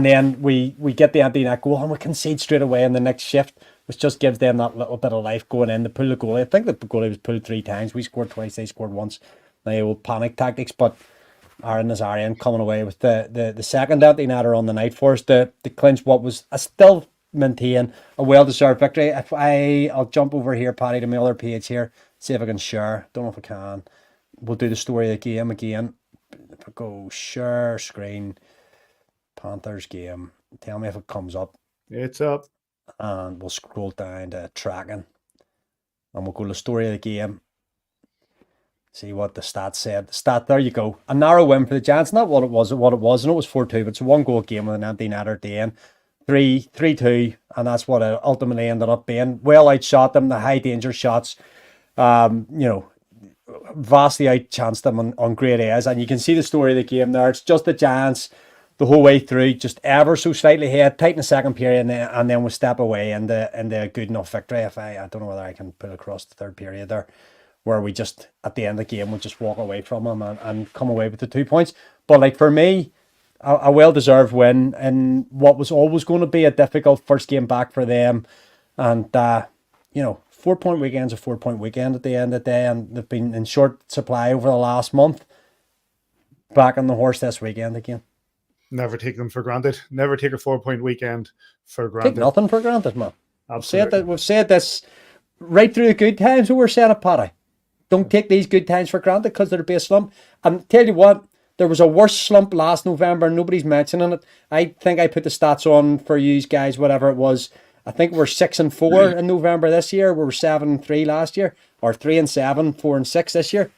then we get the empty net goal and we concede straight away in the next shift, which just gives them that little bit of life going in to pull the goalie. I think that the goalie was pulled 3 times. We scored twice, they scored once. The old panic tactics, but Aaron Nazarian coming away with the second empty netter on the night for us to clinch what was still maintain a well-deserved victory. I'll jump over here, Paddy, to my other page here, see if I can share. Don't know if I can. We'll do the story of the game again. If I go share screen, Panthers game, tell me if it comes up. It's up. And we'll scroll down to tracking, and we'll go to the story of the game. See what the stats said. The stat, there you go. A narrow win for the Giants. Not what it was. And it was 4-2, but it's a 1-goal game with an empty netter at the end. 3-2, and that's what it ultimately ended up being. Well outshot them, the high danger shots, vastly outchanced them on great A's, and you can see the story of the game there. It's just the Giants the whole way through, just ever so slightly ahead, tight in the second period, and then we step away into a good enough victory. I don't know whether I can put across the third period there, where we just, at the end of the game, we just walk away from them and come away with the 2 points. But like for me, a well-deserved win in what was always going to be a difficult first game back for them. And, 4-point weekend's a 4-point weekend at the end of the day, and they've been in short supply over the last month. Back on the horse this weekend again. Never take them for granted. Never take a 4-point weekend for granted. Take nothing for granted, man. Absolutely. We've said this right through the good times. We were saying it, Paddy. Don't take these good times for granted, because there'll be a slump. And tell you what, there was a worse slump last November and nobody's mentioning it. I think I put the stats on for you guys, whatever it was. I think we're 6-4 in November this year. We were 7-3 last year, or 3-7, 4-6 this year.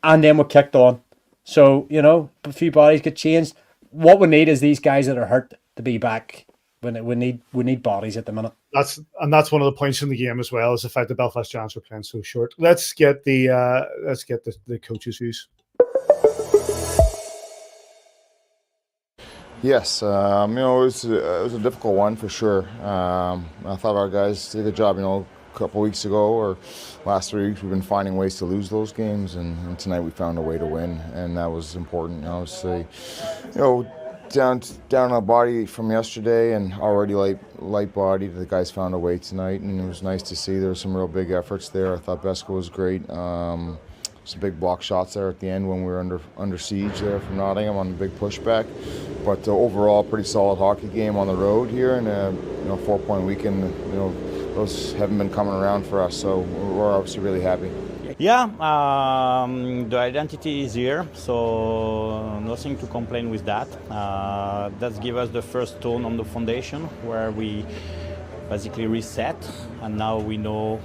And then we kicked on. So, a few bodies get changed. What we need is these guys that are hurt to be back we need bodies at the minute. That's one of the points in the game as well, is the fact that Belfast Giants are playing so short. Let's get the coaches' views. Yes, it was a difficult one for sure. I thought our guys did a good job. A couple weeks ago or last 3 weeks, we've been finding ways to lose those games, and tonight we found a way to win, and that was important. Obviously, down a body from yesterday and already light body. The guys found a way tonight, and it was nice to see. There were some real big efforts there. I thought Besko was great. Some big block shots there at the end when we were under siege there from Nottingham on the big pushback. But overall, pretty solid hockey game on the road here, and 4-point weekend. Those haven't been coming around for us, so we're obviously really happy. Yeah, the identity is here, so nothing to complain with that. That's give us the first stone on the foundation where we basically reset, and now we know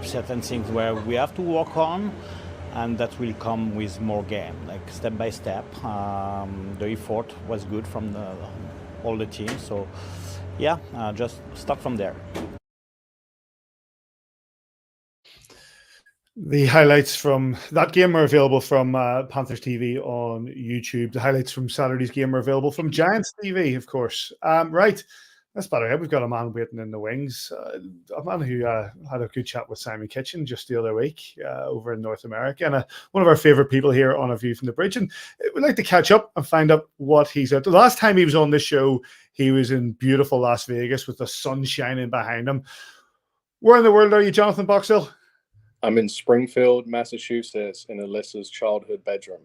certain things where we have to work on, and that will come with more game, like step by step. The effort was good from all the teams, so yeah, just start from there. The highlights from that game are available from Panthers TV on YouTube. The highlights from Saturday's game are available from Giants TV, of course. Right, that's better. We've got a man waiting in the wings, a man who had a good chat with Simon Kitchen just the other week over in North America, and one of our favourite people here on A View from the Bridge. And we'd like to catch up and find out what he's at. The last time he was on this show, he was in beautiful Las Vegas with the sun shining behind him. Where in the world are you, Jonathan Boxill? I'm in Springfield, Massachusetts, in Alyssa's childhood bedroom.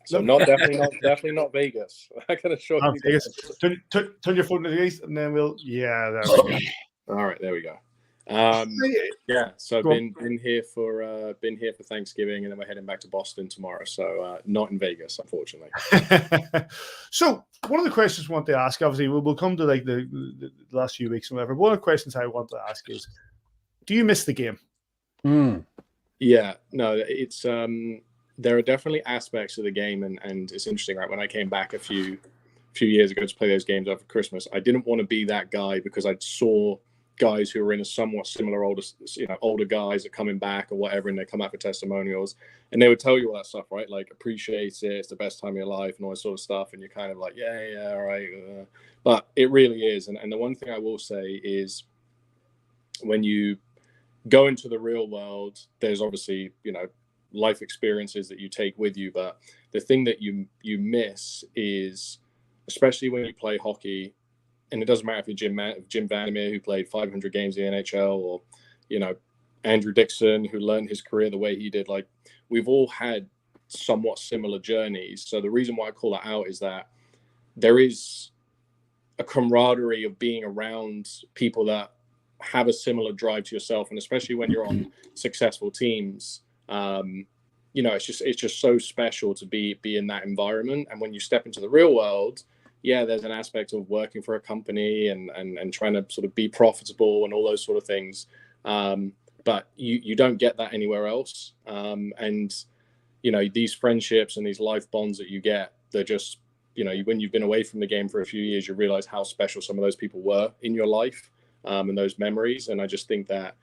So definitely not Vegas. I can assure you. Vegas. Turn your phone to the east, and then there we go. All right, there we go. So I've been here for Thanksgiving, and then we're heading back to Boston tomorrow. So not in Vegas, unfortunately. So one of the questions I want to ask, obviously, we'll come to like the last few weeks and whatever. One of the questions I want to ask is, do you miss the game? Yeah, no, it's there are definitely aspects of the game, and it's interesting, right? When I came back a few years ago to play those games over Christmas, I didn't want to be that guy because I saw guys who were in a somewhat similar older guys are coming back or whatever, and they come out for testimonials, and they would tell you all that stuff, right? Like, appreciate it, it's the best time of your life, and all that sort of stuff, and you're kind of like, yeah, all right. But it really is, and the one thing I will say is, when you go into the real world, there's obviously, life experiences that you take with you, but the thing that you miss is, especially when you play hockey, and it doesn't matter if you're Jim Vandermeer, who played 500 games in the NHL, or Andrew Dixon, who learned his career the way he did. Like, we've all had somewhat similar journeys. So the reason why I call that out is that there is a camaraderie of being around people that have a similar drive to yourself, and especially when you're on successful teams, it's just so special to be in that environment. And when you step into the real world, there's an aspect of working for a company and trying to sort of be profitable and all those sort of things, but you don't get that anywhere else. And these friendships and these life bonds that you get, they're just, when you've been away from the game for a few years, you realize how special some of those people were in your life. And those memories, and I just think that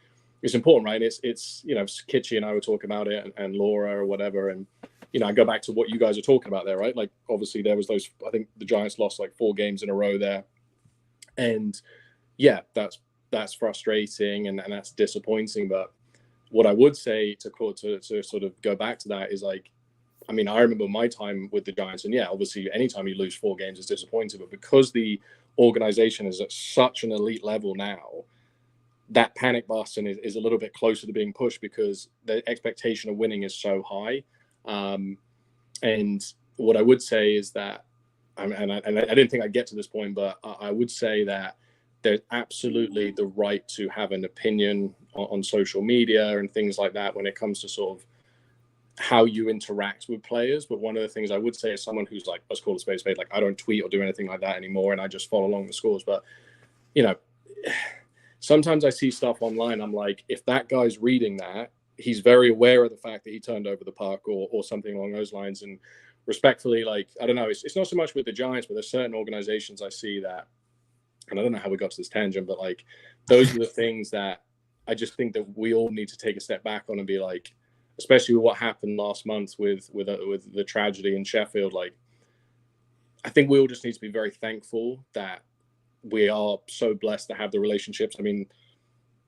it's important, right? It's Kitchie and I were talking about it, and Laura or whatever, and I go back to what you guys are talking about there, right? Like, obviously there was those, I think the Giants lost like 4 games in a row there, and that's frustrating and that's disappointing. But what I would say to sort of go back to that is, like, I mean, I remember my time with the Giants, and obviously anytime you lose 4 games is disappointing, but because the organization is at such an elite level now, that panic button is a little bit closer to being pushed because the expectation of winning is so high. And what I would say is that, and I didn't think I'd get to this point, but I would say that there's absolutely the right to have an opinion on social media and things like that when it comes to sort of how you interact with players. But one of the things I would say as someone who's like, let's call it spade, like, I don't tweet or do anything like that anymore, and I just follow along the scores. But sometimes I see stuff online, I'm like, if that guy's reading that, he's very aware of the fact that he turned over the puck or something along those lines. And respectfully, like, I don't know, it's not so much with the Giants, but there's certain organizations I see that and I don't know how we got to this tangent, but like those are the things that I just think that we all need to take a step back on and be like, especially with what happened last month with the tragedy in Sheffield. Like, I think we all just need to be very thankful that we are so blessed to have the relationships. I mean,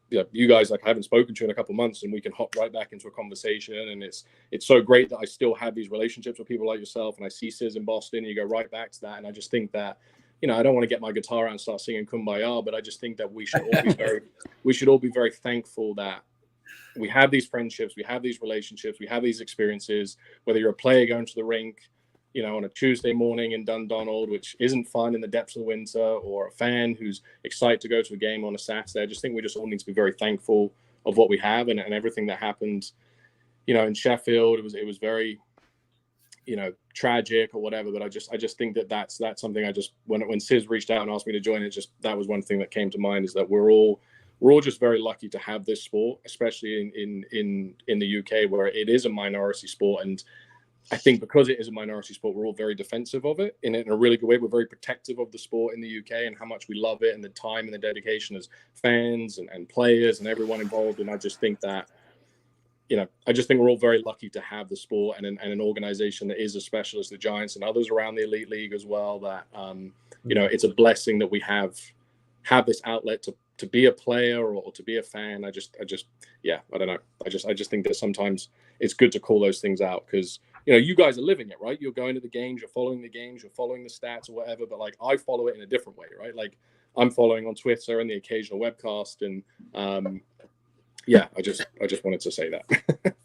yeah, you guys, like, I haven't spoken to you in a couple of months, and we can hop right back into a conversation. And it's so great that I still have these relationships with people like yourself. And I see Sis in Boston, and you go right back to that. And I just think that, you know, I don't want to get my guitar out and start singing Kumbaya, but I just think that we should all be very thankful that we have these friendships, we have these relationships, we have these experiences. Whether you're a player going to the rink, you know, on a Tuesday morning in Dundonald, which isn't fun in the depths of the winter, or a fan who's excited to go to a game on a Saturday. I just think we just all need to be very thankful of what we have, and everything that happened, you know, in Sheffield. It was very, you know, tragic or whatever. But I just think that that's something I just, when Sis reached out and asked me to join it, just that was one thing that came to mind, is that we're all just very lucky to have this sport, especially in the UK, where it is a minority sport. And I think because it is a minority sport, we're all very defensive of it in a really good way. We're very protective of the sport in the UK and how much we love it, and the time and the dedication as fans and players and everyone involved. And I just think that, you know, I just think we're all very lucky to have the sport and an organization that is as special as the Giants and others around the Elite League as well. That, you know, it's a blessing that we have this outlet to be a player or to be a fan. I just, yeah, I don't know. I just think that sometimes it's good to call those things out, because, you know, you guys are living it, right? You're going to the games, you're following the games, you're following the stats or whatever. But like, I follow it in a different way, right? Like, I'm following on Twitter and the occasional webcast, and yeah, I just wanted to say that.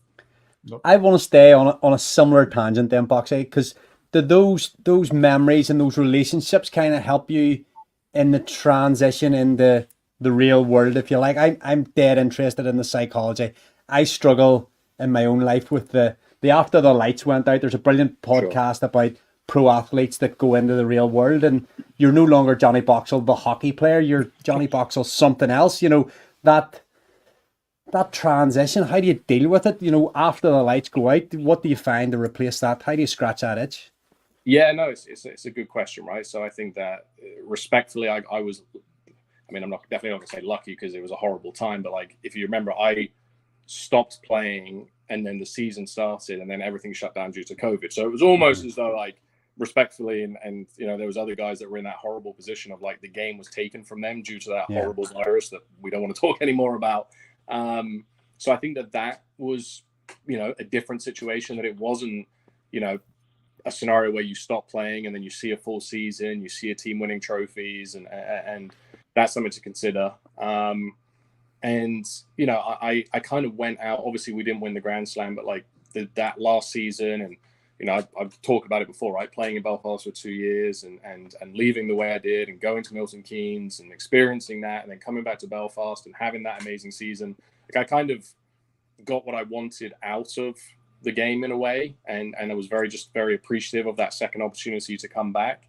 I want to stay on a similar tangent then, Boxy, because those memories and those relationships kind of help you in the transition in the real world, if you like. I'm dead interested in the psychology. I struggle in my own life with the after the lights went out. There's a brilliant podcast about pro athletes that go into the real world, and you're no longer Johnny Boxill, the hockey player. You're Johnny Boxill, something else. You know, that transition. How do you deal with it? You know, after the lights go out, what do you find to replace that? How do you scratch that itch? Yeah, no, it's a good question, right? So I think that, respectfully, I was, I mean, I'm definitely not gonna say lucky, because it was a horrible time. But like, if you remember, I stopped playing, and then the season started, and then everything shut down due to COVID. So it was almost as though, like, respectfully, and you know, there was other guys that were in that horrible position of, like, the game was taken from them due to that horrible virus that we don't want to talk anymore about. So I think that was, you know, a different situation, that it wasn't, you know, a scenario where you stop playing and then you see a full season, you see a team winning trophies, and that's something to consider. And, you know, I kind of went out, obviously we didn't win the Grand Slam, but like that last season, and, you know, I've talked about it before, right? Playing in Belfast for 2 years and leaving the way I did, and going to Milton Keynes and experiencing that, and then coming back to Belfast and having that amazing season. Like, I kind of got what I wanted out of the game in a way, and I was very appreciative of that second opportunity to come back.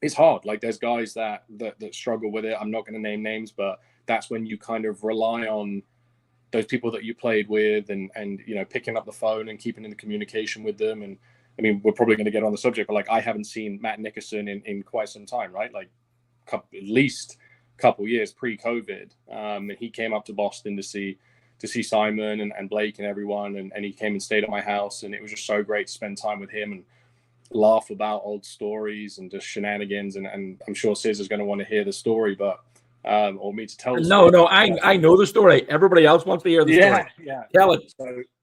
It's hard. Like, there's guys that struggle with it. I'm not going to name names, but that's when you kind of rely on those people that you played with, and you know, picking up the phone and keeping in the communication with them. And I mean, we're probably going to get on the subject, but like, I haven't seen Matt Nickerson in quite some time, right? Like, at least a couple years pre-COVID. And he came up to Boston to see Simon and Blake and everyone, and he came and stayed at my house, and it was just so great to spend time with him and laugh about old stories and just shenanigans. And I'm sure Sis is going to want to hear the story, but or me to tell the story. No, I know the story. Everybody else wants to hear the story. Yeah. Tell it.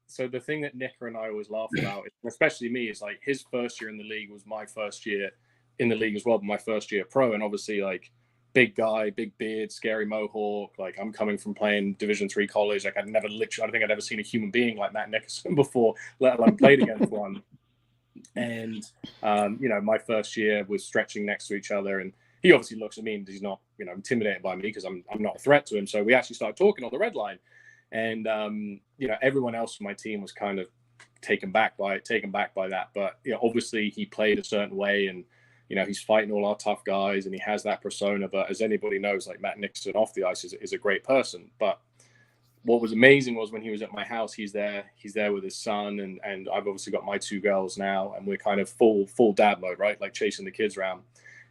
So the thing that Nicker and I always laugh about, especially me, is like, his first year in the league was my first year in the league as well, but my first year pro. And obviously, like, big guy, big beard, scary mohawk. Like, I'm coming from playing Division 3 college. Like, I don't think I'd ever seen a human being like Matt Nickerson before, let alone played against one. And you know, my first year was stretching next to each other, and he obviously looks at me and he's not, you know, intimidated by me, because I'm not a threat to him. So we actually started talking on the red line, and you know, everyone else on my team was kind of taken back by that. But, you know, obviously he played a certain way, and, you know, he's fighting all our tough guys, and he has that persona. But as anybody knows, like, Matt Nickerson off the ice is a great person. But what was amazing was when he was at my house, he's there with his son, and I've obviously got my 2 girls now, and we're kind of full dad mode, right? Like, chasing the kids around.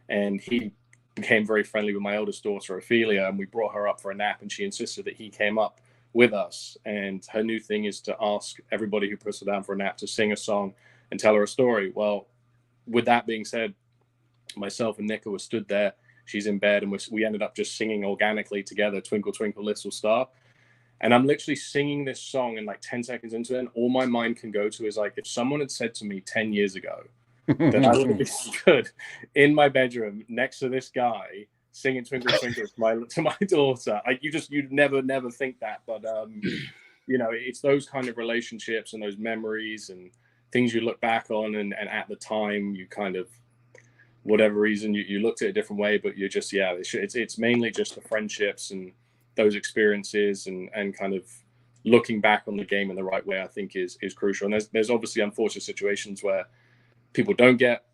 And he became very friendly with my eldest daughter, Ophelia, and we brought her up for a nap, and she insisted that he came up with us. And her new thing is to ask everybody who puts her down for a nap to sing a song and tell her a story. Well, with that being said, myself and Nicola stood there. She's in bed, and we ended up just singing organically together, Twinkle, Twinkle, Little Star. And I'm literally singing this song, and like 10 seconds into it, and all my mind can go to is like, if someone had said to me 10 years ago that I would be stood in my bedroom next to this guy singing Twinkle, Twinkle to my daughter, like you'd never think that. But, it's those kind of relationships and those memories and things you look back on. And at the time, you kind of, whatever reason, you looked at it a different way, but you're just, it's mainly just the friendships and those experiences and kind of looking back on the game in the right way, I think is crucial. And there's obviously unfortunate situations where people don't get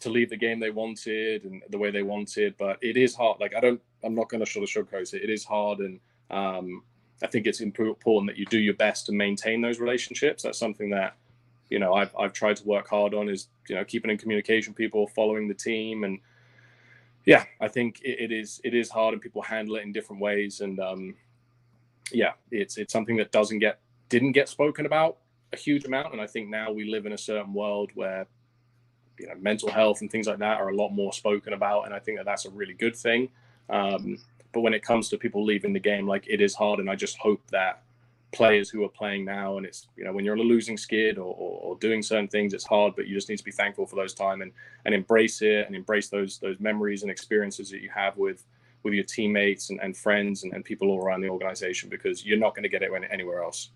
to leave the game they wanted and the way they wanted, but it is hard. Like I'm not going to sugarcoat it. It is hard. And I think it's important that you do your best to maintain those relationships. That's something that, I've tried to work hard on is, keeping in communication, people following the team. And yeah, I think it is hard, and people handle it in different ways. And it's something that didn't get spoken about a huge amount. And I think now we live in a certain world where, mental health and things like that are a lot more spoken about. And I think that that's a really good thing. But when it comes to people leaving the game, like, it is hard. And I just hope that players who are playing now, and it's, when you're on a losing skid or doing certain things, it's hard, but you just need to be thankful for those time and embrace it, and embrace those memories and experiences that you have with your teammates and friends and people all around the organization, because you're not going to get it anywhere else.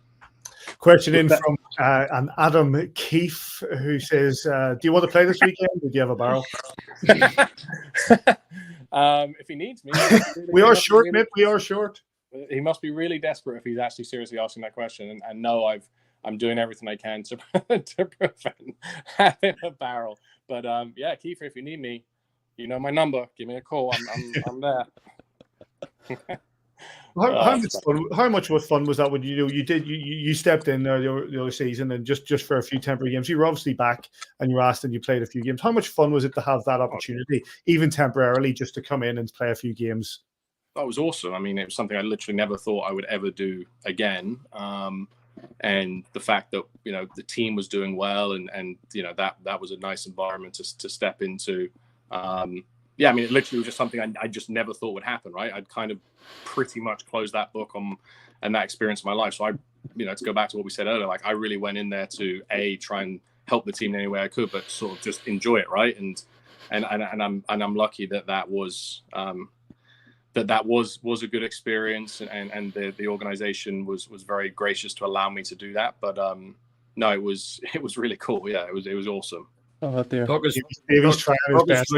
Question in from an Adam Keefe, who says, do you want to play this weekend, or do you have a barrel? If he needs me. We are short, mate. We are short. He must be really desperate if he's actually seriously asking that question. And no, I'm doing everything I can to prevent having a barrel. But Keith, if you need me, my number. Give me a call. I'm there. How much fun was that when you stepped in there the other season, and just for a few temporary games? You were obviously back and you were asked and you played a few games. How much fun was it to have that opportunity, even temporarily, just to come in and play a few games? That was awesome. I mean, it was something I literally never thought I would ever do again. And the fact that, the team was doing well and that was a nice environment to step into. It literally was just something I just never thought would happen, right? I'd kind of pretty much closed that book on and that experience in my life. So I, to go back to what we said earlier, like, I really went in there to try and help the team in any way I could, but sort of just enjoy it, right? And I'm lucky that was that was a good experience, and the organization was very gracious to allow me to do that. But no, it was really cool. Yeah, it was awesome. Oh, there. Davy's trying his best.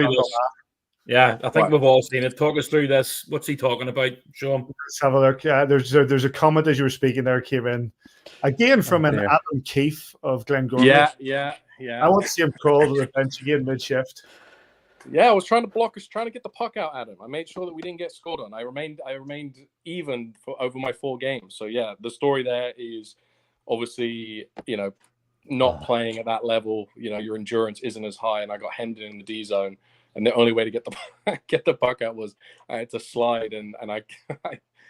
Yeah, I think we've all seen it. Talk us through this. What's he talking about, Sean? Let's have a look. There's a comment as you were speaking there came in again from an Adam Keefe of Glengormley. Yeah. I want to see him crawl to the bench again mid-shift. Yeah, I was trying to get the puck out, Adam. I made sure that we didn't get scored on. I remained even over my 4 games. So yeah, the story there is obviously, not playing at that level. Your endurance isn't as high, and I got hemmed in the D zone. And the only way to get the puck out was I had to slide, and I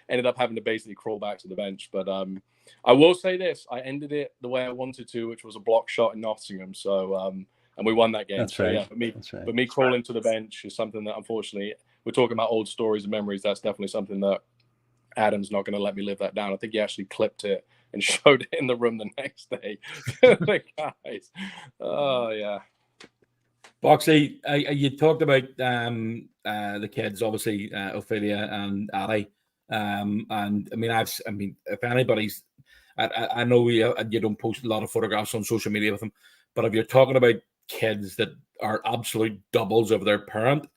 ended up having to basically crawl back to the bench. But I will say this: I ended it the way I wanted to, which was a block shot in Nottingham. So and we won that game. That's so right. Yeah, but me crawling to the bench is something that, unfortunately, we're talking about old stories and memories. That's definitely something that Adam's not going to let me live that down. I think he actually clipped it and showed it in the room the next day to the guys. Oh yeah. Boxy, you talked about the kids, obviously, Ophelia and Ali, and I mean, if anybody's, I know you don't post a lot of photographs on social media with them, but if you're talking about kids that are absolute doubles of their parent,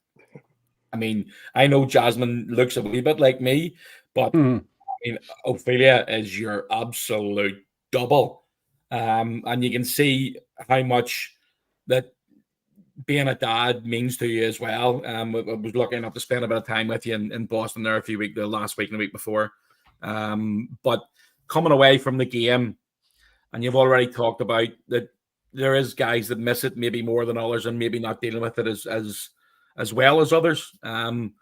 I mean, I know Jasmine looks a wee bit like me, but I mean, Ophelia is your absolute double, and you can see how much that being a dad means to you as well. I was lucky enough to spend a bit of time with you in Boston there the last week and the week before. But coming away from the game, and you've already talked about that there is guys that miss it maybe more than others, and maybe not dealing with it as as well as others. I'm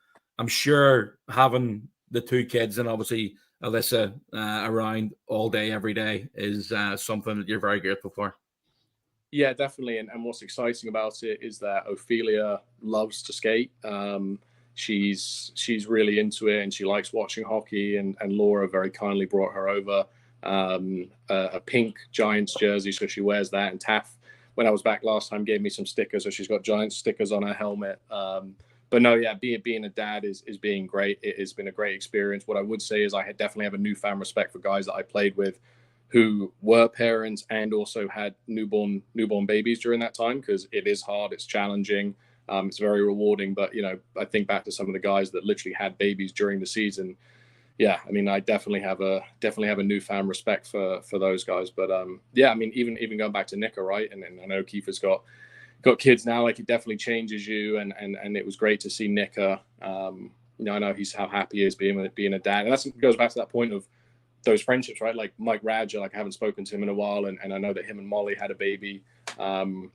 sure having the two kids and obviously Alyssa around all day, every day is something that you're very grateful for. Yeah, definitely. And what's exciting about it is that Ophelia loves to skate. She's really into it, and she likes watching hockey. And Laura very kindly brought her over a pink Giants jersey, so she wears that. And Taff, when I was back last time, gave me some stickers, so she's got Giants stickers on her helmet. But no, yeah, being a dad is being great. It has been a great experience. What I would say is I definitely have a newfound respect for guys that I played with who were parents and also had newborn babies during that time, because it is hard, it's challenging, it's very rewarding. But I think back to some of the guys that literally had babies during the season. Yeah, I mean, I definitely have a newfound respect for those guys. But yeah, I mean, even going back to Nika, right? And I know Kiefer's got kids now. Like, it definitely changes you. And it was great to see Nika. I know how happy he is being a dad, and that goes back to that point of those friendships, right? Like Mike Radger, like I haven't spoken to him in a while, and I know that him and Molly had a baby, in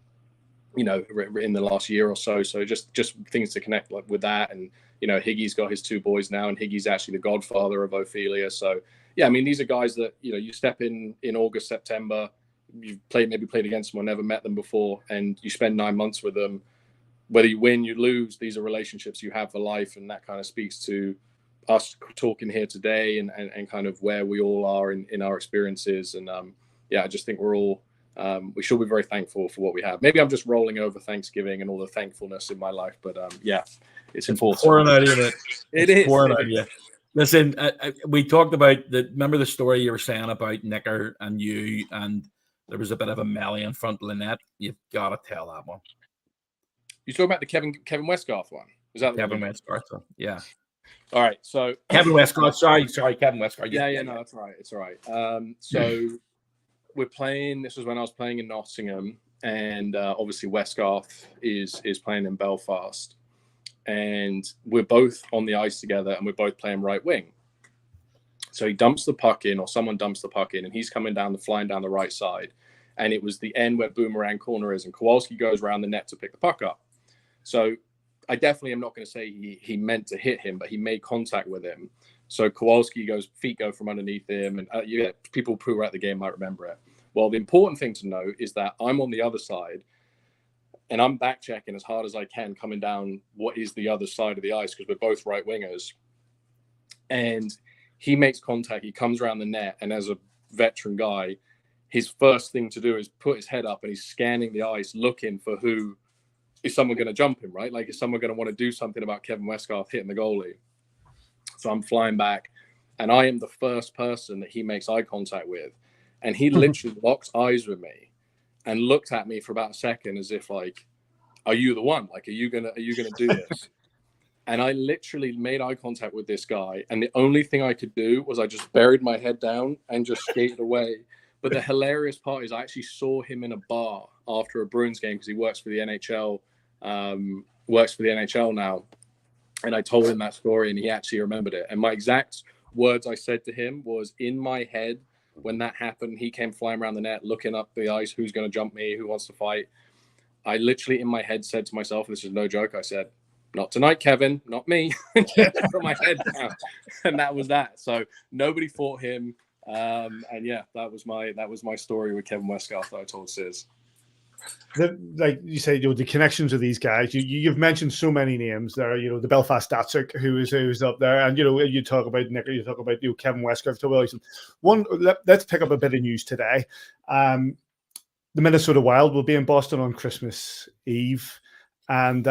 the last year or so. So just things to connect with that. And Higgy's got his two boys now, and Higgy's actually the godfather of Ophelia. So yeah, I mean, these are guys that you step in August, September, you've maybe played against them or never met them before, and you spend 9 months with them. Whether you win, you lose, these are relationships you have for life, and that kind of speaks to us talking here today and kind of where we all are in our experiences. And I just think we're all we should be very thankful for what we have. Maybe I'm just rolling over Thanksgiving and all the thankfulness in my life, but it's important. Pouring out of it. It is. Pouring out of you. Listen, we talked about remember the story you were saying about Nicker and you, and there was a bit of a melee in front of Lynette. You've got to tell that one. You talking about the Kevin Westgarth one? Was that Kevin Westgarth one? Yeah. All right, so Kevin Westgarth. Sorry, Kevin Westgarth. Yeah, no, that's right. It's all right. So we're playing. This was when I was playing in Nottingham, and obviously Westgarth is playing in Belfast, and we're both on the ice together, and we're both playing right wing. So he dumps the puck in, or someone dumps the puck in, and he's flying down the right side, and it was the end where boomerang corner is, and Kowalski goes around the net to pick the puck up. So I definitely am not going to say he meant to hit him, but he made contact with him. So Kowalski feet go from underneath him, and people who were at the game might remember it. Well, the important thing to know is that I'm on the other side, and I'm back checking as hard as I can, coming down what is the other side of the ice, because we're both right wingers. And he makes contact. He comes around the net, and as a veteran guy, his first thing to do is put his head up, and he's scanning the ice, looking for who. Is someone going to jump him, right? Like, is someone going to want to do something about Kevin Westgarth hitting the goalie? So I'm flying back, and I am the first person that he makes eye contact with. And he literally locked eyes with me and looked at me for about a second as if like, are you the one? Like, are you gonna do this? And I literally made eye contact with this guy. And the only thing I could do was I just buried my head down and just skated away. But the hilarious part is I actually saw him in a bar after a Bruins game, because he works for the NHL. Works for the NHL now, and I told him that story, and he actually remembered it. And my exact words I said to him was, in my head when that happened, he came flying around the net, looking up the ice, who's going to jump me, who wants to fight. I literally in my head said to myself, this is no joke, I said, not tonight, Kevin, not me. Put my head down, and that was that. So nobody fought him, and yeah, that was my story with Kevin Westgarth that I told Sis. Like you say, the connections of these guys. You've mentioned so many names there. The Belfast Giants, who's up there, and you talk about Nick, you talk about Kevin Westgarth. Let's pick up a bit of news today. The Minnesota Wild will be in Boston on Christmas Eve, and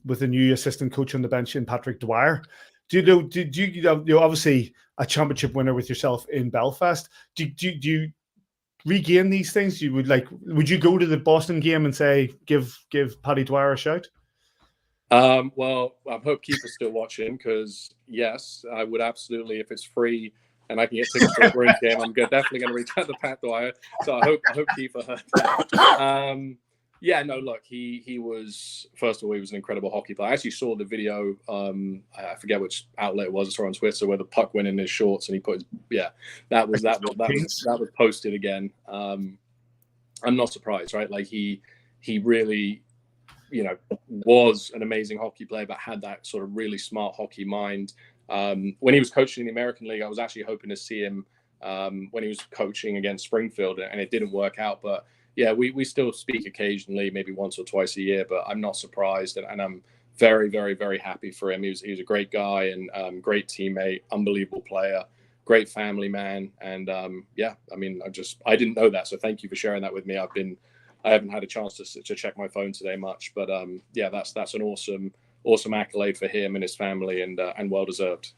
with a new assistant coach on the bench in Patrick Dwyer. You're obviously a championship winner with yourself in Belfast. Do you regain these things? Would you go to the Boston game and say, give Paddy Dwyer a shout? Well, I hope Keefer's still watching, because yes, I would absolutely, if it's free and I can get tickets to a Bruins game, I'm definitely going to reach out to Pat Dwyer. So I hope Kiefer heard that. Yeah, no, look, he was, first of all, he was an incredible hockey player. I actually saw the video, I forget which outlet it was, I saw on Twitter, where the puck went in his shorts and he put that was posted again. I'm not surprised, right? Like he really was an amazing hockey player, but had that sort of really smart hockey mind. When he was coaching in the American League, I was actually hoping to see him when he was coaching against Springfield, and it didn't work out. But yeah, we still speak occasionally, maybe once or twice a year, but I'm not surprised. And I'm very, very, very happy for him. He was a great guy and great teammate, unbelievable player, great family man. And yeah, I mean, I didn't know that. So thank you for sharing that with me. I haven't had a chance to check my phone today much, but yeah, that's an awesome accolade for him and his family, and well deserved.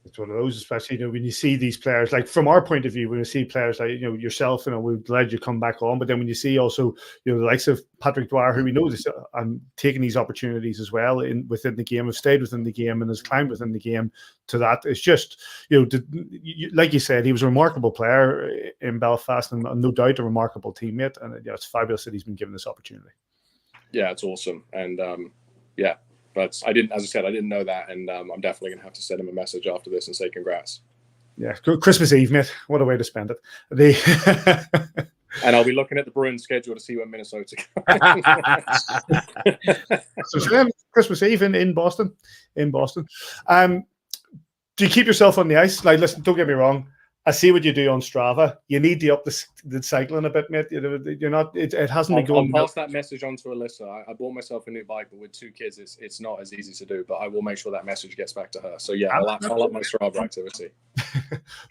It's one of those, especially when you see these players, like from our point of view, when you see players like yourself, we're glad you come back on. But then when you see also the likes of Patrick Dwyer, who we know is taking these opportunities as well within the game, have stayed within the game and has climbed within the game to that. It's just like you said, he was a remarkable player in Belfast and no doubt a remarkable teammate. And it's fabulous that he's been given this opportunity. Yeah, it's awesome, and yeah. But I didn't know that, and I'm definitely going to have to send him a message after this and say congrats. Yeah, Christmas Eve, mate. What a way to spend it. And I'll be looking at the Bruins schedule to see when Minnesota So Christmas Eve in Boston. Do you keep yourself on the ice? Like, listen, don't get me wrong. I see what you do on Strava. You need to up the cycling a bit, mate. You're not. It hasn't been going. I'll pass that message on to Alyssa. I bought myself a new bike, but with 2 kids, it's not as easy to do. But I will make sure that message gets back to her. So yeah, I'll up my Strava activity.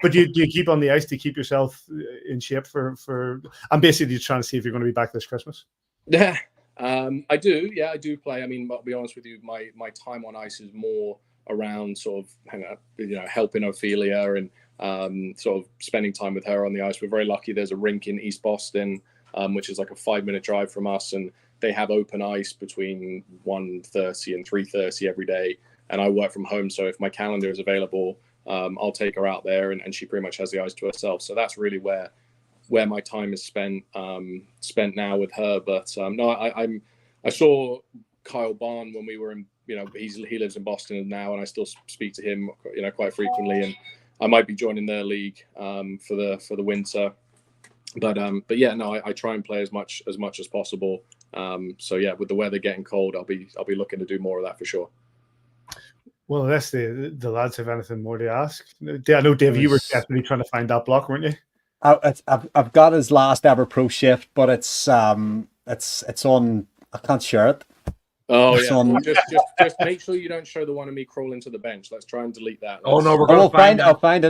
But do you keep on the ice to keep yourself in shape for? I'm basically trying to see if you're going to be back this Christmas. Yeah, I do. Yeah, I do play. I mean, I'll be honest with you, my time on ice is more around sort of helping Ophelia and sort of spending time with her on the ice. We're very lucky. There's a rink in East Boston, which is like a 5-minute drive from us, and they have open ice between 1:30 and 3:30 every day. And I work from home, so if my calendar is available, I'll take her out there, and she pretty much has the ice to herself. So that's really where my time is spent now with her. But no, I saw Kyle Barn when we were in. He lives in Boston now, and I still speak to him, quite frequently. And I might be joining their league for the winter, but yeah, no, I try and play as much as possible. So yeah, with the weather getting cold, I'll be looking to do more of that for sure. Well, unless the lads have anything more to ask. I know, Dave, you were definitely trying to find that block, weren't you? I've got his last ever pro shift, but it's on. I can't share it. Oh yeah, well, just make sure you don't show the one of me crawling to the bench. Let's try and delete that. Oh no, we're going to find it. I'll find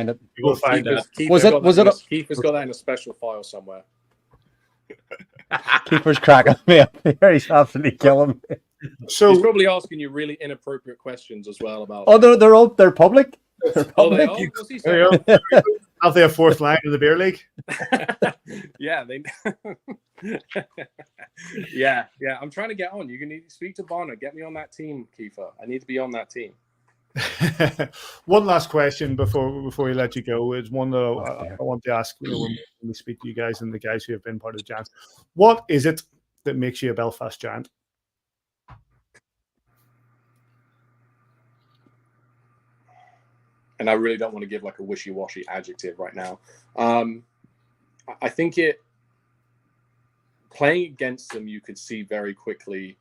it. We'll find it. Keith has got that in a special file somewhere. Keeper's cracking me up here. He's absolutely killing me. So he's probably asking you really inappropriate questions as well about. Oh, they're public. They're public. What's he saying? Have they a 4th line in the beer league? Yeah, they. yeah. I'm trying to get on. You can speak to Bonner. Get me on that team, Kiefer. I need to be on that team. One last question before we let you go is one that I want to ask when we speak to you guys and the guys who have been part of the Giants. What is it that makes you a Belfast Giant? And I really don't want to give like a wishy-washy adjective right now. I think playing against them, you could see very quickly,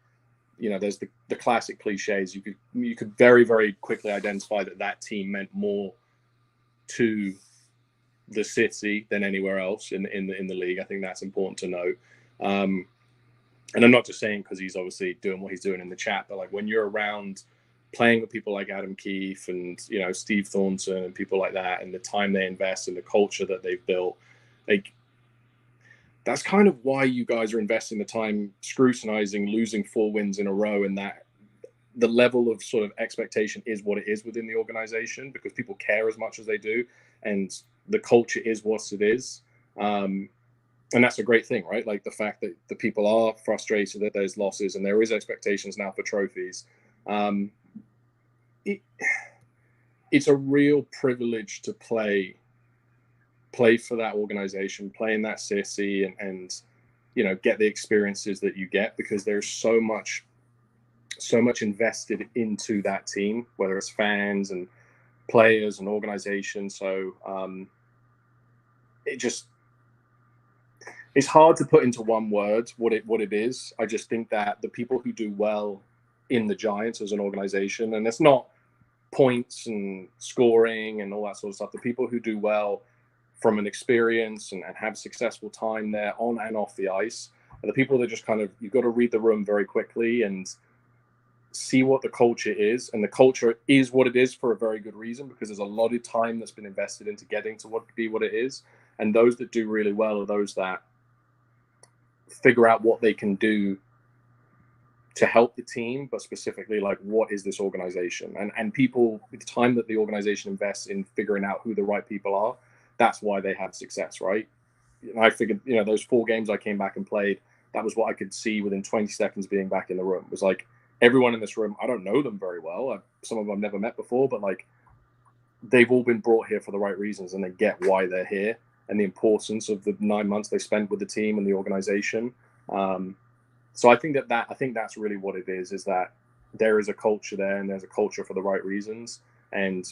there's the classic cliches. You could very, very quickly identify that team meant more to the city than anywhere else in the league. I think that's important to know. And I'm not just saying because he's obviously doing what he's doing in the chat, but like when you're around playing with people like Adam Keefe and Steve Thornton and people like that, and the time they invest and the culture that they've built, like that's kind of why you guys are investing the time scrutinizing losing 4 wins in a row, and that the level of sort of expectation is what it is within the organization because people care as much as they do, and the culture is what it is. And that's a great thing, right? Like the fact that the people are frustrated that there's losses and there is expectations now for trophies. It's a real privilege to play for that organization, play in that city, and get the experiences that you get because there's so much invested into that team, whether it's fans and players and organization. So it's hard to put into one word what it is. I just think that the people who do well in the Giants as an organization, and it's not points and scoring and all that sort of stuff, the people who do well from an experience and have successful time there on and off the ice are the people that just kind of, you've got to read the room very quickly and see what the culture is. And the culture is what it is for a very good reason, because there's a lot of time that's been invested into getting to what it is. And those that do really well are those that figure out what they can do to help the team, but specifically like, what is this organization? And people, with the time that the organization invests in figuring out who the right people are, that's why they have success, right? And I figured, those 4 games I came back and played, that was what I could see within 20 seconds being back in the room. It was like, everyone in this room, I don't know them very well. Some of them I've never met before, but like, they've all been brought here for the right reasons, and they get why they're here and the importance of the 9 months they spent with the team and the organization. So I think that's really what it is that there is a culture there, and there's a culture for the right reasons, and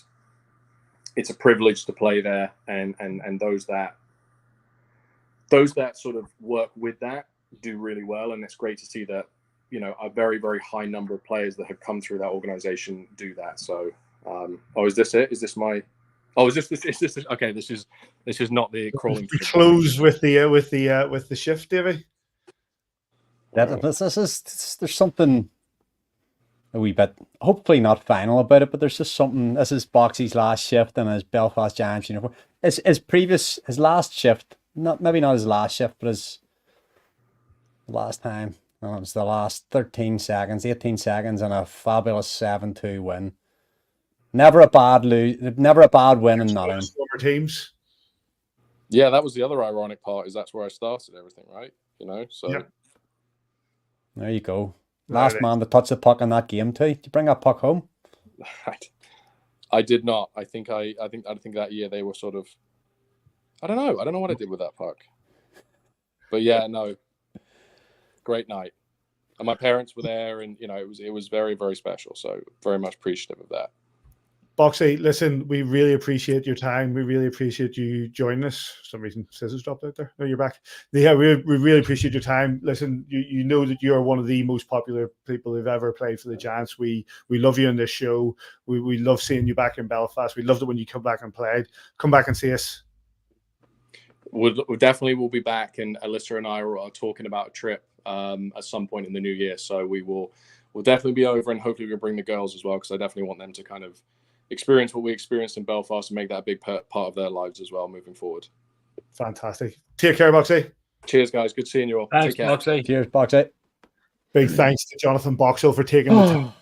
it's a privilege to play there. And those that sort of work with that do really well. And it's great to see that, a very, very high number of players that have come through that organization do that. So, is this it? Is this my, is this okay. This is not the crawling. We close with the shift, Davy. There's something a wee bit, hopefully not final about it, but there's just something. This is Boxy's last shift in his Belfast Giants uniform. His last shift, maybe not his last shift, but his last time. It was the last 18 seconds, and a fabulous 7-2 win. Never a bad win in Nottingham. Former teams. Yeah, that was the other ironic part, is that's where I started everything, right? So. Yeah. There you go. Last man to touch the puck in that game too. Did you bring that puck home? I did not. I think that year they were sort of, I don't know what I did with that puck. But yeah, no. Great night. And my parents were there, and it was very, very special. So very much appreciative of that. Boxy, listen, we really appreciate your time. We really appreciate you joining us. For some reason, scissors dropped out there. No, you're back. Yeah, we really appreciate your time. Listen, you know that you are one of the most popular people who've ever played for the Giants. We love you on this show. We love seeing you back in Belfast. We loved it when you come back and played. Come back and see us. We definitely will be back, and Alyssa and I are talking about a trip at some point in the new year. So we'll definitely be over, and hopefully we'll bring the girls as well, because I definitely want them to kind of experience what we experienced in Belfast and make that a big part of their lives as well moving forward. Fantastic. Take care, Boxy. Cheers, guys. Good seeing you all. Thanks, Take care. Boxy. Cheers, Boxy. Big thanks to Jonathan Boxill for taking the time.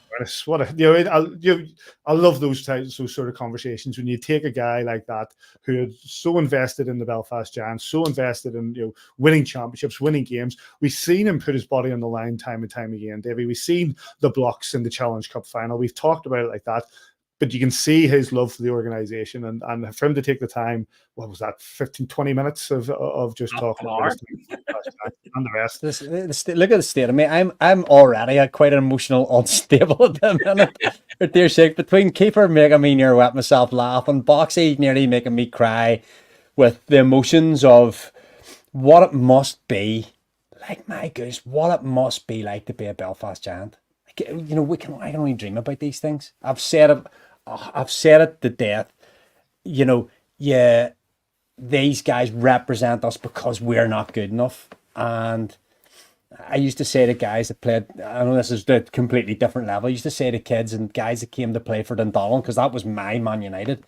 What I love those sort of conversations when you take a guy like that who is so invested in the Belfast Giants, so invested in winning championships, winning games. We've seen him put his body on the line time and time again, Davey. We've seen the blocks in the Challenge Cup final. We've talked about it like that. But you can see his love for the organization, and for him to take the time, what was that, 15, 20 minutes of just talking about and the rest. Look at the state of me. I'm already quite emotional, unstable at the minute. For dear sake, between Keeper making me near wet myself laughing, Boxy nearly making me cry with the emotions of what it must be. Like, my goodness, what it must be like to be a Belfast Giant. Like, I can only dream about these things. I've said it to death. These guys represent us because we're not good enough. And I used to say to guys that played, I know this is a completely different level, I used to say to kids and guys that came to play for Dundonald, because that was my Man United,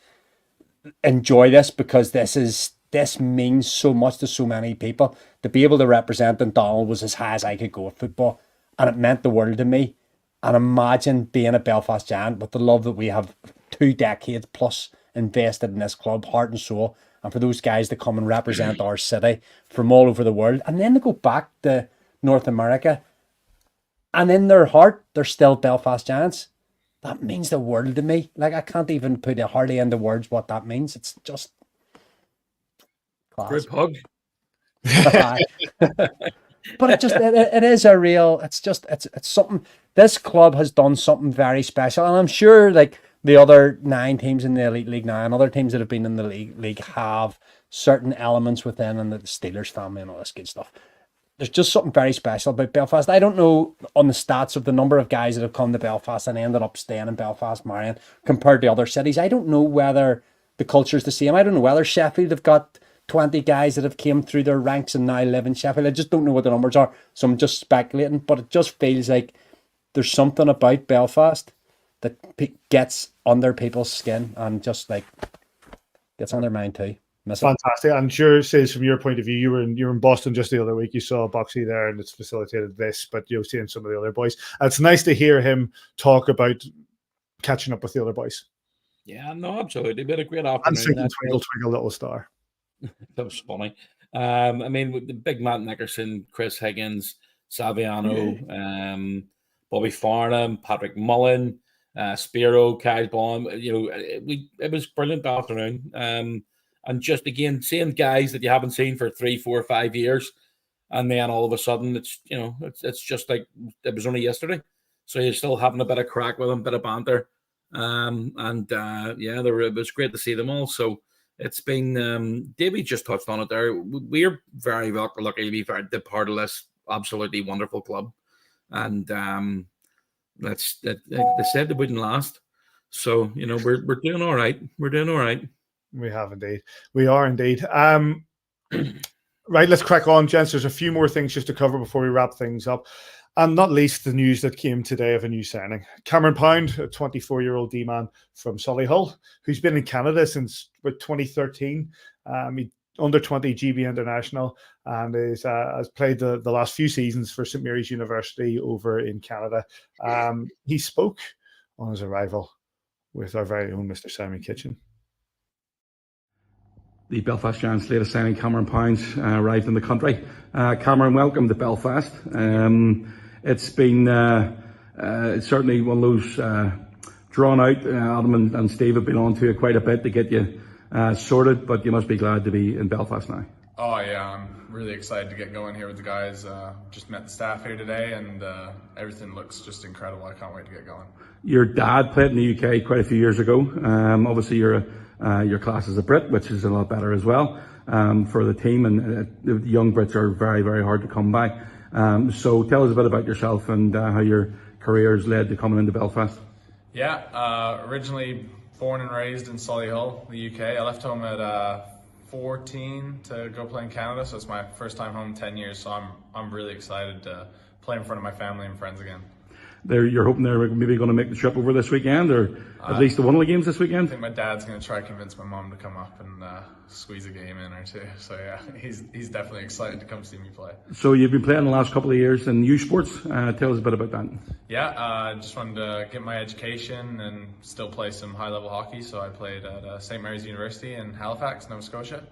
enjoy this, because this means so much to so many people. To be able to represent Dundonald was as high as I could go at football, and it meant the world to me. And imagine being a Belfast Giant with the love that we have 2 decades plus invested in this club, heart and soul. And for those guys to come and represent our city from all over the world, and then to go back to North America, and in their heart, they're still Belfast Giants. That means the world to me. Like, I can't even put it hardly into words what that means. It's just class. Group hug. But it is a real, it's something. This club has done something very special, and I'm sure, like, the other 9 teams in the Elite League now and other teams that have been in the league have certain elements within, and the Steelers family and all this good stuff. There's just something very special about Belfast. I don't know on the stats of the number of guys that have come to Belfast and ended up staying in Belfast, Marion, compared to other cities. I don't know whether the culture is the same. I don't know whether Sheffield have got 20 guys that have came through their ranks and now live in Sheffield. I just don't know what the numbers are, so I'm just speculating. But it just feels like there's something about Belfast that gets under people's skin and just like gets on their mind too. Fantastic. I'm sure, says from your point of view, you were in Boston just the other week. You saw Boxy there, and it's facilitated this. But seeing some of the other boys, it's nice to hear him talk about catching up with the other boys. Yeah, no, absolutely. Been a great afternoon. And singing "Twinkle Twinkle Little Star." That was funny. I mean, with the big Matt Nickerson, Chris Higgins, Saviano, Bobby Farnham, Patrick Mullen, Spiro, Kai Baum. It was a brilliant afternoon. And just again, seeing guys that you haven't seen for 3, 4, 5 years, and then all of a sudden it's just like it was only yesterday. So you're still having a bit of crack with them, a bit of banter, it was great to see them all. So it's been Davey just touched on it there. We're very lucky to be the part of this absolutely wonderful club, and they said they wouldn't last. So we're doing all right. We're doing all right. We have indeed. We are indeed. Right, let's crack on, gents. There's a few more things just to cover before we wrap things up. And not least the news that came today of a new signing. Cameron Pound, a 24-year-old D-man from Solihull, who's been in Canada since 2013. He under 20 GB international and has played the last few seasons for St. Mary's University over in Canada. He spoke on his arrival with our very own Mr. Simon Kitchen. The Belfast Giants' latest signing, Cameron Pound, arrived in the country. Cameron, welcome to Belfast. It's been certainly one of those drawn out. Adam and Steve have been on to it quite a bit to get you sorted, but you must be glad to be in Belfast now. Oh yeah, I'm really excited to get going here with the guys. Just met the staff here today, and everything looks just incredible. I can't wait to get going. Your dad played in the UK quite a few years ago. Obviously, your class is a Brit, which is a lot better as well for the team, and the young Brits are very, very hard to come by. So tell us a bit about yourself and how your career has led to coming into Belfast. Yeah, originally born and raised in Solihull, the UK. I left home at 14 to go play in Canada, so it's my first time home in 10 years. So I'm really excited to play in front of my family and friends again. You're hoping they're maybe going to make the trip over this weekend, or at least one of the games this weekend? I think my dad's going to try to convince my mom to come up and squeeze a game in or two. So yeah, he's definitely excited to come see me play. So you've been playing the last couple of years in U Sports. Tell us a bit about that. Yeah, just wanted to get my education and still play some high-level hockey. So I played at St. Mary's University in Halifax, Nova Scotia.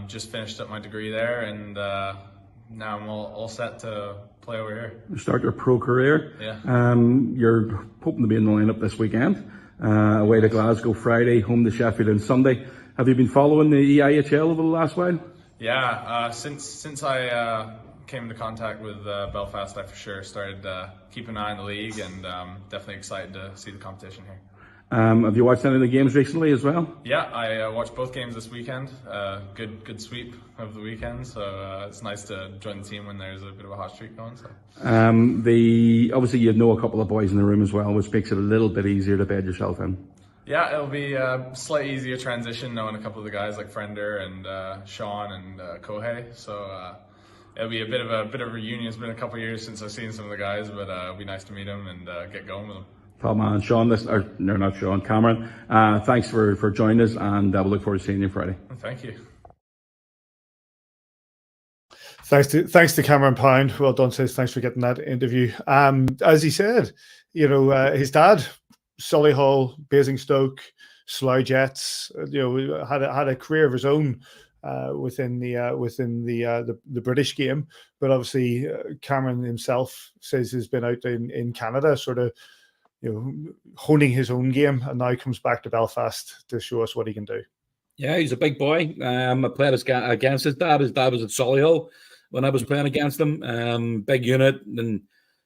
Just finished up my degree there, and now I'm all set to play over here. You start your pro career. Yeah. You're hoping to be in the lineup this weekend. Away to Glasgow Friday, home to Sheffield on Sunday. Have you been following the EIHL over the last while? Yeah, since I came into contact with Belfast, I for sure started keeping an eye on the league, and definitely excited to see the competition here. Have you watched any of the games recently as well? Yeah, I watched both games this weekend. Good sweep of the weekend, so it's nice to join the team when there's a bit of a hot streak going. So. Obviously you know a couple of boys in the room as well, which makes it a little bit easier to bed yourself in. Yeah, it'll be a slightly easier transition knowing a couple of the guys like Frender and Sean and Kohei. So it'll be a bit of a reunion. It's been a couple of years since I've seen some of the guys, but it'll be nice to meet them and get going with them. Top man, Cameron. Thanks for joining us, and we'll look forward to seeing you Friday. Thank you. Thanks to Cameron Pound. Well done, says. Thanks for getting that interview. As he said, his dad, Solihull, Basingstoke, Slough Jets, had a career of his own within the British game. But obviously, Cameron himself says he's been out in Canada, sort of, honing his own game, and now comes back to Belfast to show us what he can do. Yeah, he's a big boy. I played against his dad. His dad was at Solihull when I was playing against him. Big unit, and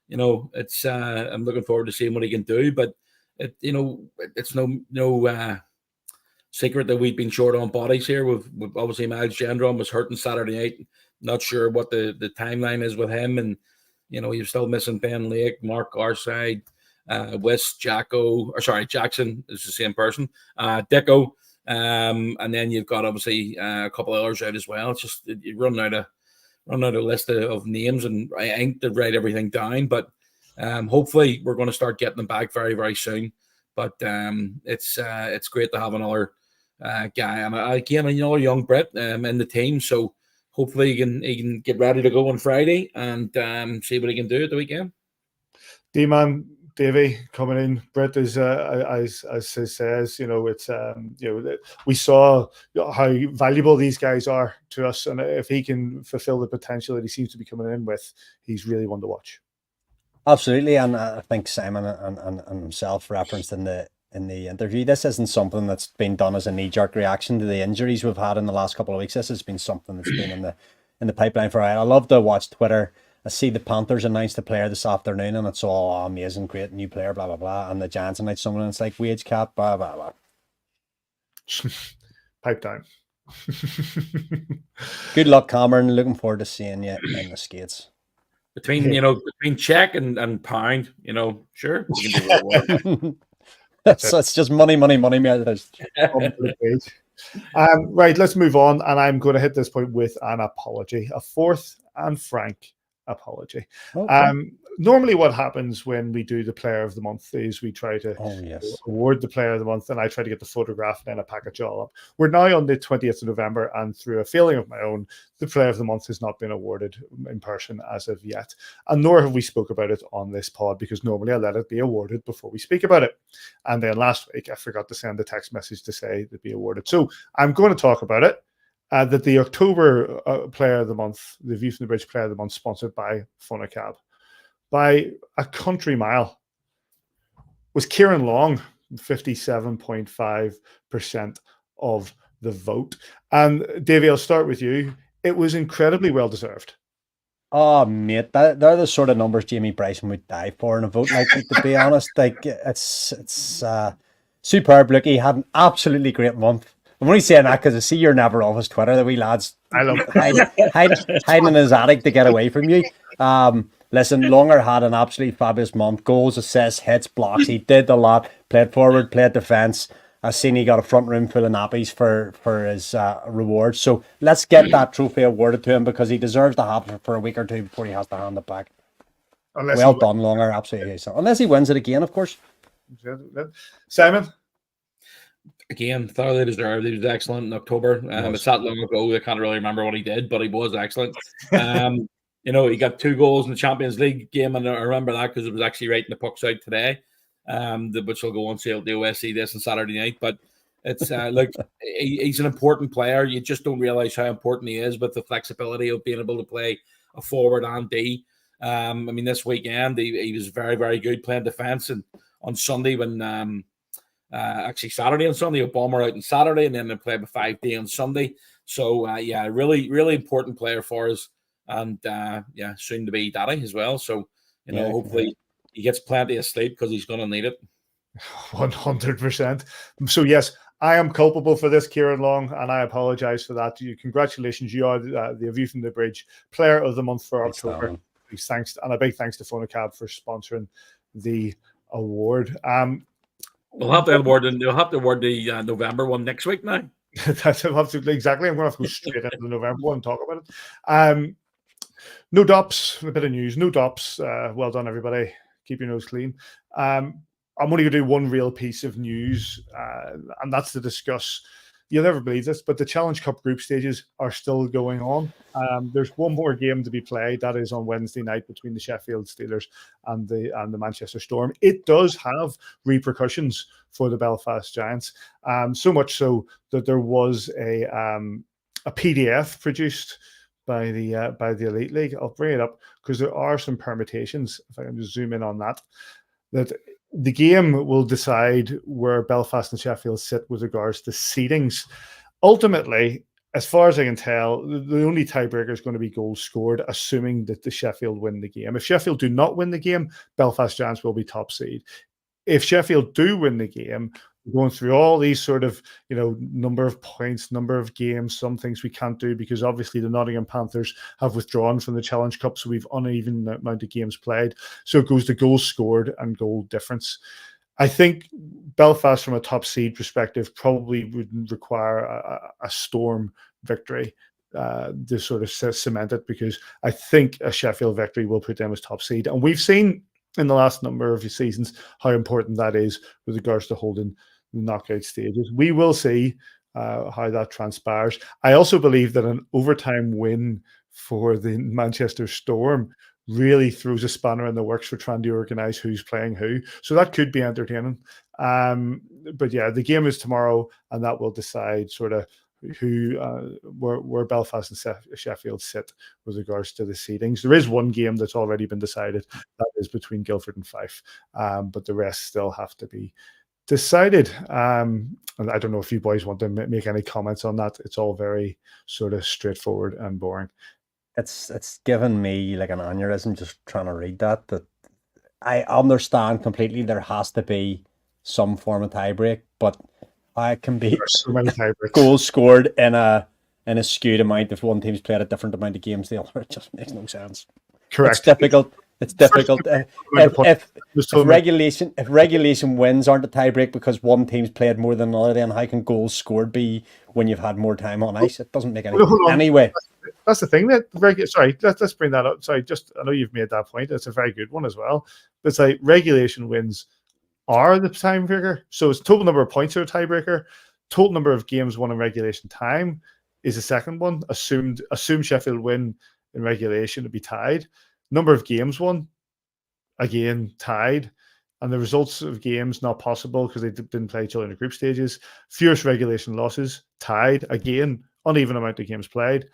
it's. I'm looking forward to seeing what he can do. But it's no secret that we've been short on bodies here. We've obviously Miles Gendron was hurt on Saturday night. Not sure what the timeline is with him, and you're still missing Ben Lake, Mark Garside, Jackson is the same person, Dicko, and then you've got obviously a couple of others out as well. It's just you run out a list of names, and I ain't to write everything down, but hopefully we're going to start getting them back very, very soon. But it's great to have another guy, and again another young Brit in the team. So hopefully he can get ready to go on Friday and see what he can do at the weekend. D-Man, Davy coming in. Brit is as he says, it's we saw how valuable these guys are to us, and if he can fulfill the potential that he seems to be coming in with, he's really one to watch. Absolutely, and I think Simon and himself referenced in the interview, this isn't something that's been done as a knee-jerk reaction to the injuries we've had in the last couple of weeks. This has been something that's been in the pipeline for a while. I love to watch Twitter. I see the Panthers announced a player this afternoon, and it's all amazing, great new player, blah blah blah. And the Giants announced someone, and it's like wage cap, blah blah blah. Pipe down. Good luck, Cameron. Looking forward to seeing you in the skates. Between Czech and pound, sure. You can do so it's just money. Right, let's move on, and I'm going to hit this point with an apology, a fourth and frank apology. Okay. Normally what happens when we do the player of the month is we try to award the player of the month, and I try to get the photograph and then I package it all up. We're now on the 20th of November, and through a failing of my own, the player of the month has not been awarded in person as of yet, and nor have we spoke about it on this pod, because normally I let it be awarded before we speak about it. And then last week I forgot to send a text message to say to be awarded, so I'm going to talk about it. That the October Player of the Month, the View from the Bridge Player of the Month, sponsored by Funacab, by a country mile, was Kieran Long, 57.5% of the vote. And Davey, I'll start with you. It was incredibly well deserved. Oh, mate, they're the sort of numbers Jamie Bryson would die for in a vote like that, to be honest. Like, it's superb. Look, he had an absolutely great month. I'm only saying that because I see you're never off his Twitter, the wee lad's hiding in his attic to get away from you. Listen, Longer had an absolutely fabulous month. Goals, assists, hits, blocks. He did a lot. Played forward, played defence. I've seen he got a front room full of nappies for his reward. So let's get that trophy awarded to him, because he deserves to have it for a week or two before he has to hand it back. Well done, Longer. Absolutely. Unless he wins it again, of course. Simon? Again, thoroughly deserved. He was excellent in October. It's that long ago, I can't really remember what he did, but he was excellent. He got 2 goals in the Champions League game, and I remember that because it was actually right in the puck's out today, which will go on sale at the OSC this on Saturday night. But it's he's an important player. You just don't realize how important he is with the flexibility of being able to play a forward and D. This weekend he was very, very good playing defence, and on Sunday when actually Saturday and Sunday, a bomber out on Saturday, and then they play with 5D on Sunday. So really, really important player for us, and soon to be daddy as well. So hopefully he gets plenty of sleep, because he's going to need it. 100%. So yes, I am culpable for this, Kieran Long, and I apologise for that. Congratulations, you are the View from the Bridge Player of the Month for October. Thanks, and a big thanks to Funacab for sponsoring the award. We'll have to award the November one next week now. That's absolutely exactly. I'm going to have to go straight into the November one and talk about it. No DOPS, a bit of news. No DOPS. Well done, everybody. Keep your nose clean. I'm only going to do one real piece of news, and that's to discuss. You'll never believe this, but the Challenge Cup group stages are still going on. There's one more game to be played. That is on Wednesday night between the Sheffield Steelers and the Manchester Storm. It does have repercussions for the Belfast Giants, so much so that there was a PDF produced by the Elite League. I'll bring it up because there are some permutations. If I can just zoom in on that the game will decide where Belfast and Sheffield sit with regards to seedings. Ultimately, as far as I can tell, the only tiebreaker is going to be goals scored, assuming that the Sheffield win the game. If Sheffield do not win the game, Belfast Giants will be top seed. if Sheffield do win the game, we're going through all these sort of, number of points, number of games, some things we can't do because obviously the Nottingham Panthers have withdrawn from the Challenge Cup, so we've uneven amount of games played. So it goes to goals scored and goal difference. I think Belfast, from a top seed perspective, probably would require a Storm victory to sort of cement it, because I think a Sheffield victory will put them as top seed. And we've seen in the last number of seasons how important that is with regards to holding the knockout stages. We will see how that transpires. I also believe that an overtime win for the Manchester Storm really throws a spanner in the works for trying to organise who's playing who. So that could be entertaining. But yeah, the game is tomorrow, and that will decide sort of where Belfast and Sheffield sit with regards to the seedings. There is one game that's already been decided. That is between Guildford and Fife. But the rest still have to be decided. And I don't know if you boys want to make any comments on that. It's all very sort of straightforward and boring. It's given me like an aneurysm just trying to read that. That I understand completely. There has to be some form of tiebreak, but I can be so many tiebreaks. Goals scored in a skewed amount if one team's played a different amount of games. The other, it just makes no sense. Correct. It's difficult. It's difficult. If regulation wins aren't a tiebreak because one team's played more than another, then how can goals scored be when you've had more time on ice? It doesn't make any sense. Anyway. That's the thing that let's bring that up. Sorry, I know you've made that point. It's a very good one as well. But it's like regulation wins are the tiebreaker. So it's total number of points are a tiebreaker. Total number of games won in regulation time is the second one. Assume Sheffield win in regulation to be tied. Number of games won, again, tied. And the results of games not possible because they didn't play each other in the group stages. Fewest regulation losses, tied. Again, uneven amount of games played.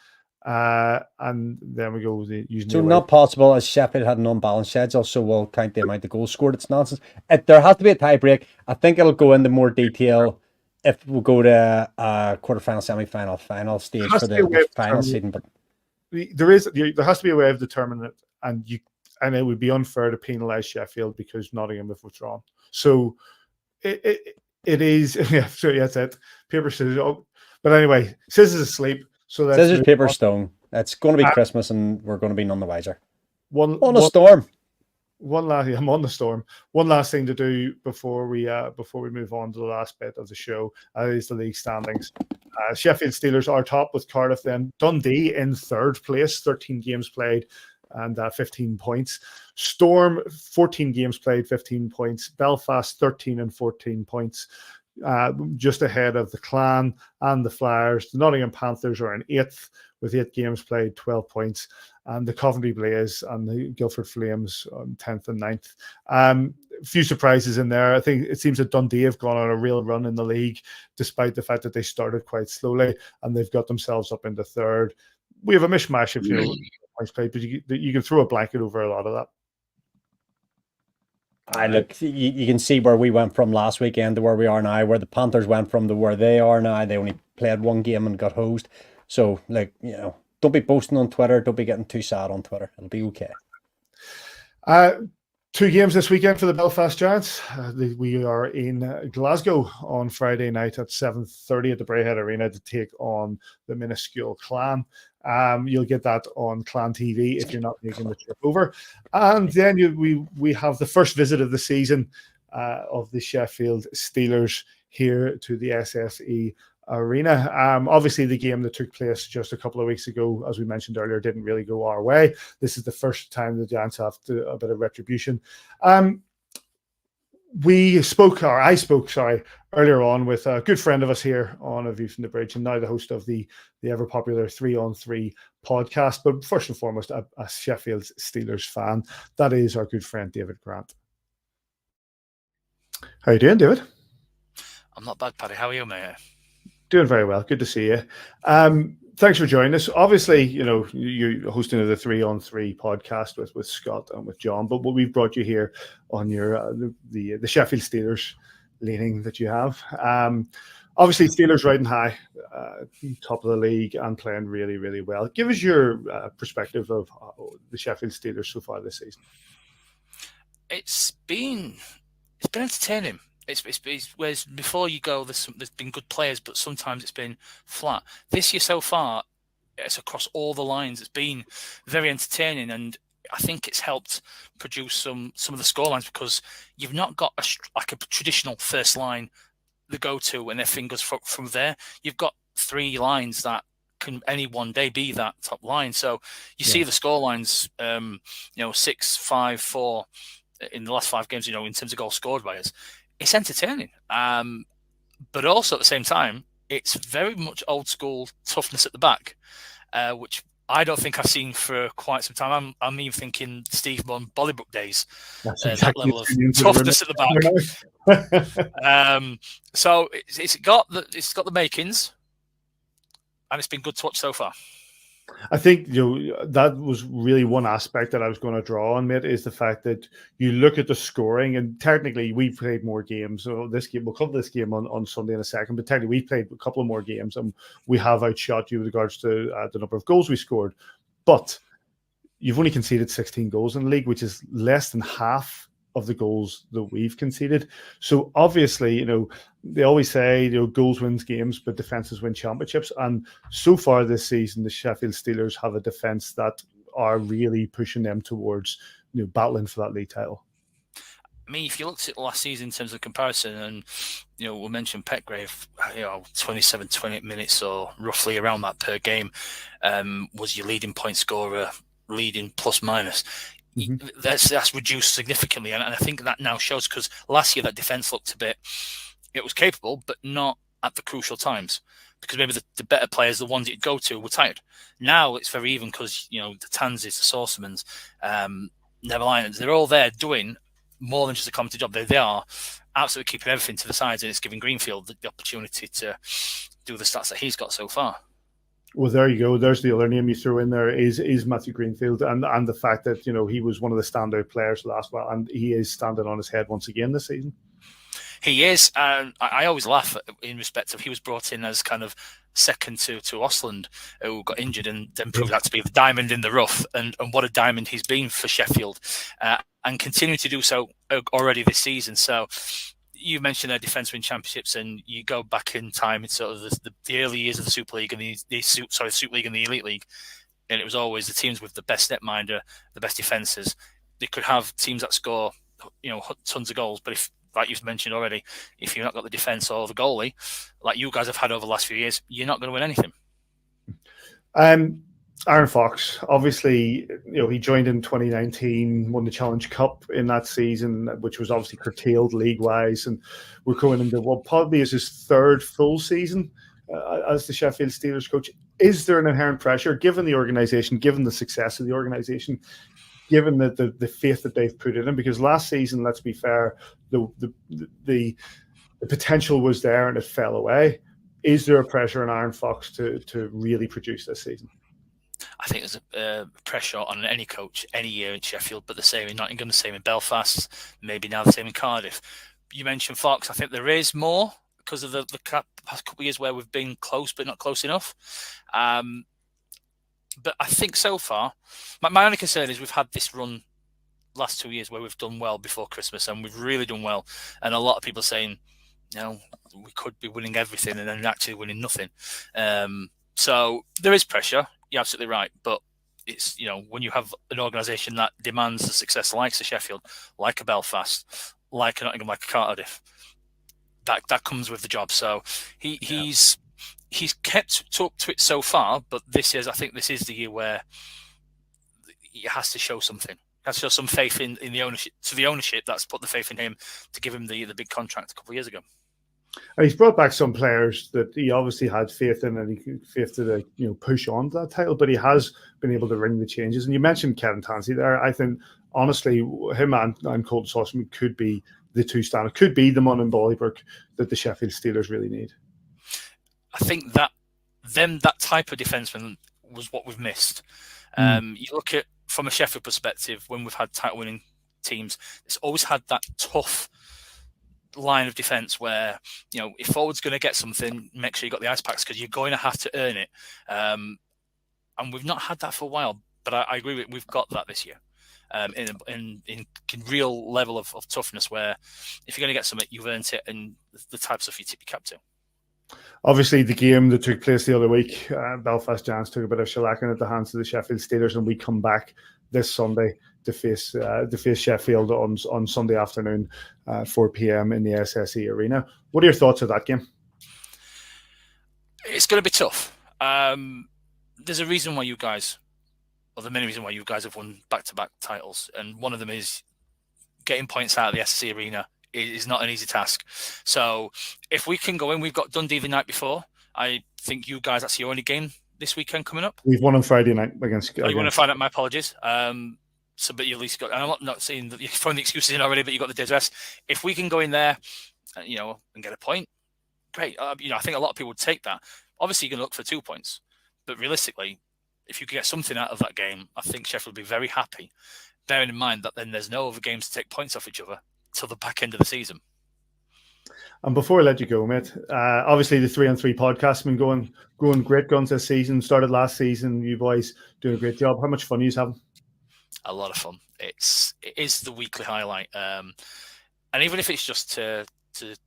And then we go using so not possible as Sheffield had an unbalanced schedule, so we'll count the amount of goals scored. It's nonsense. There has to be a tiebreak. I think it'll go into more detail if we go to quarterfinal, semi-final, final stage for the final season. But there has to be a way of determining it, and it would be unfair to penalise Sheffield because Nottingham have withdrawn. So it is that's it. Paper scissors. Oh, but anyway, scissors asleep. So scissors, paper, stone. It's going to be Christmas, and we're going to be none the wiser. I'm on the storm. One last thing to do before we move on to the last bit of the show is the league standings. Sheffield Steelers are top with Cardiff, then Dundee in third place, 13 games played and 15 points. Storm, 14 games played, 15 points. Belfast, 13 and 14 points. Just ahead of the Clan and the Flyers. The Nottingham Panthers are in 8th with 8 games played, 12 points. And the Coventry Blaze and the Guildford Flames on 10th and 9th. A few surprises in there. I think it seems that Dundee have gone on a real run in the league, despite the fact that they started quite slowly, and they've got themselves up into third. We have a mishmash of points played, but you can throw a blanket over a lot of that. Look, you can see where we went from last weekend to where we are now, where the Panthers went from to where they are now. They only played one game and got hosed. So, don't be boasting on Twitter. Don't be getting too sad on Twitter. It'll be okay. 2 games this weekend for the Belfast Giants. We are in Glasgow on Friday night at 7:30 at the Braehead Arena to take on the minuscule Clan. You'll get that on Clan TV if you're not making the trip over. And then we have the first visit of the season of the Sheffield Steelers here to the SSE Arena. Obviously, the game that took place just a couple of weeks ago, as we mentioned earlier, didn't really go our way. This is the first time the Giants have a bit of retribution. I spoke earlier on with a good friend of us here on A View from the Bridge, and now the host of the ever popular 3-on-3 podcast. But first and foremost, a Sheffield Steelers fan. That is our good friend David Grant. How are you doing, David? I'm not bad, Paddy. How are you, mate? Doing very well. Good to see you. Thanks for joining us. Obviously, you're hosting the 3-on-3 podcast with Scott and with John, but we've brought you here on your the Sheffield Steelers leaning that you have. Obviously, Steelers riding high, top of the league and playing really, really well. Give us your perspective of the Sheffield Steelers so far this season. It's been it's been entertaining. It's whereas before you go, there's been good players, but sometimes it's been flat. This year so far, it's across all the lines. It's been very entertaining, and I think it's helped produce some of the scorelines because you've not got a traditional first line, the go-to, and their fingers from there. You've got three lines that can any one day be that top line. So you see the scorelines, 6-5-4 in the last 5 games. In terms of goals scored by us, it's entertaining. But also at the same time, it's very much old school toughness at the back, which I don't think I've seen for quite some time. I'm even thinking Steve Munn, Bollybrook days. That level of toughness at the back. So it's got the makings, and it's been good to watch so far. I think that was really one aspect that I was going to draw on, mate, is the fact that you look at the scoring, and technically we've played more games. So this game, we'll cover this game on Sunday in a second, but technically we've played a couple of more games, and we have outshot you with regards to the number of goals we scored. But you've only conceded 16 goals in the league, which is less than half of the goals that we've conceded. So obviously, they always say, goals wins games, but defenses win championships. And so far this season, the Sheffield Steelers have a defense that are really pushing them towards, battling for that league title. I mean, if you looked at last season in terms of comparison, and we'll mention Petgrave, 27, 28 minutes or roughly around that per game, was your leading point scorer, leading plus minus. Mm-hmm. That's reduced significantly, and I think that now shows, because last year that defense looked a bit, it was capable, but not at the crucial times, because maybe the better players, the ones you'd go to, were tired. Now it's very even because the Tanzis, the Saucermans, Neverliners, they're all there doing more than just a commentator job. They are absolutely keeping everything to the sides, and it's giving Greenfield the opportunity to do the stats that he's got so far. Well, there you go. There's the other name you threw in there is Matthew Greenfield, and the fact that he was one of the standout players last while, and he is standing on his head once again this season. He is, and I always laugh in respect of he was brought in as kind of second to Osland, who got injured, and then proved out to be the diamond in the rough, and what a diamond he's been for Sheffield, and continue to do so already this season. So you mentioned their defence win championships, and you go back in time, it's sort of the early years of the Super League and the Super League and the Elite League, and it was always the teams with the best netminder, the best defences. They could have teams that score, tons of goals, but if, like you've mentioned already, if you've not got the defence or the goalie, like you guys have had over the last few years, you're not going to win anything. Aaron Fox, obviously, he joined in 2019, won the Challenge Cup in that season, which was obviously curtailed league-wise, and we're going into what probably is his third full season as the Sheffield Steelers coach. Is there an inherent pressure, given the organisation, given the success of the organisation, given the faith that they've put in him? Because last season, let's be fair, the potential was there and it fell away. Is there a pressure on Aaron Fox to really produce this season? I think there's a pressure on any coach any year in Sheffield, but the same in Nottingham, the same in Belfast, maybe now the same in Cardiff. You mentioned Fox. I think there is more because of the past couple of years where we've been close but not close enough. But I think so far, my only concern is we've had this run last 2 years where we've done well before Christmas, and we've really done well. And a lot of people saying, we could be winning everything and then actually winning nothing. So there is pressure. You're absolutely right. But it's, when you have an organisation that demands the success like a Sheffield, like a Belfast, like a Nottingham, like a Cardiff, that comes with the job. So he's kept up to it so far, but I think this is the year where he has to show something. He has to show some faith in the ownership, to the ownership that's put the faith in him to give him the big contract a couple of years ago. And he's brought back some players that he obviously had faith in, and he could faith to push on to that title, but he has been able to ring the changes. And you mentioned Kevin Tansey there. I think, honestly, him and Colton Saucerman could be the two standard, could be the Munn and Bollybrook that the Sheffield Steelers really need. I think that type of defenseman was what we've missed. You look at, from a Sheffield perspective, when we've had title-winning teams, it's always had that tough line of defence where, if forward's going to get something, make sure you got the ice packs because you're going to have to earn it. And we've not had that for a while, but I agree with we've got that this year. in real level of toughness, where if you're going to get something, you've earned it, and the type of stuff you tip your cap to. Obviously, the game that took place the other week, Belfast Giants took a bit of shellacking at the hands of the Sheffield Steelers, and we come back this Sunday to face Sheffield on Sunday afternoon, 4 p.m. in the SSE Arena. What are your thoughts of that game? It's going to be tough. There's a reason why you guys, or the many reasons why you guys have won back-to-back titles, and one of them is getting points out of the SSE Arena is not an easy task. So if we can go in, we've got Dundee the night before. I think you guys, that's your only game this weekend coming up. We've won on Friday night against. Oh, you want to find out? My apologies. So, but you at least got. And I'm not saying that you're throwing the excuses in already, but you got the day's rest. If we can go in there, and get a point, great. I think a lot of people would take that. Obviously, you can look for 2 points, but realistically, if you can get something out of that game, I think Sheffield will be very happy. Bearing in mind that then there's no other games to take points off each other till the back end of the season. And before I let you go, mate, obviously the 3-on-3 podcast has been going great guns this season. Started last season. You boys doing a great job. How much fun are you having? A lot of fun. It is the weekly highlight, and even if it's just to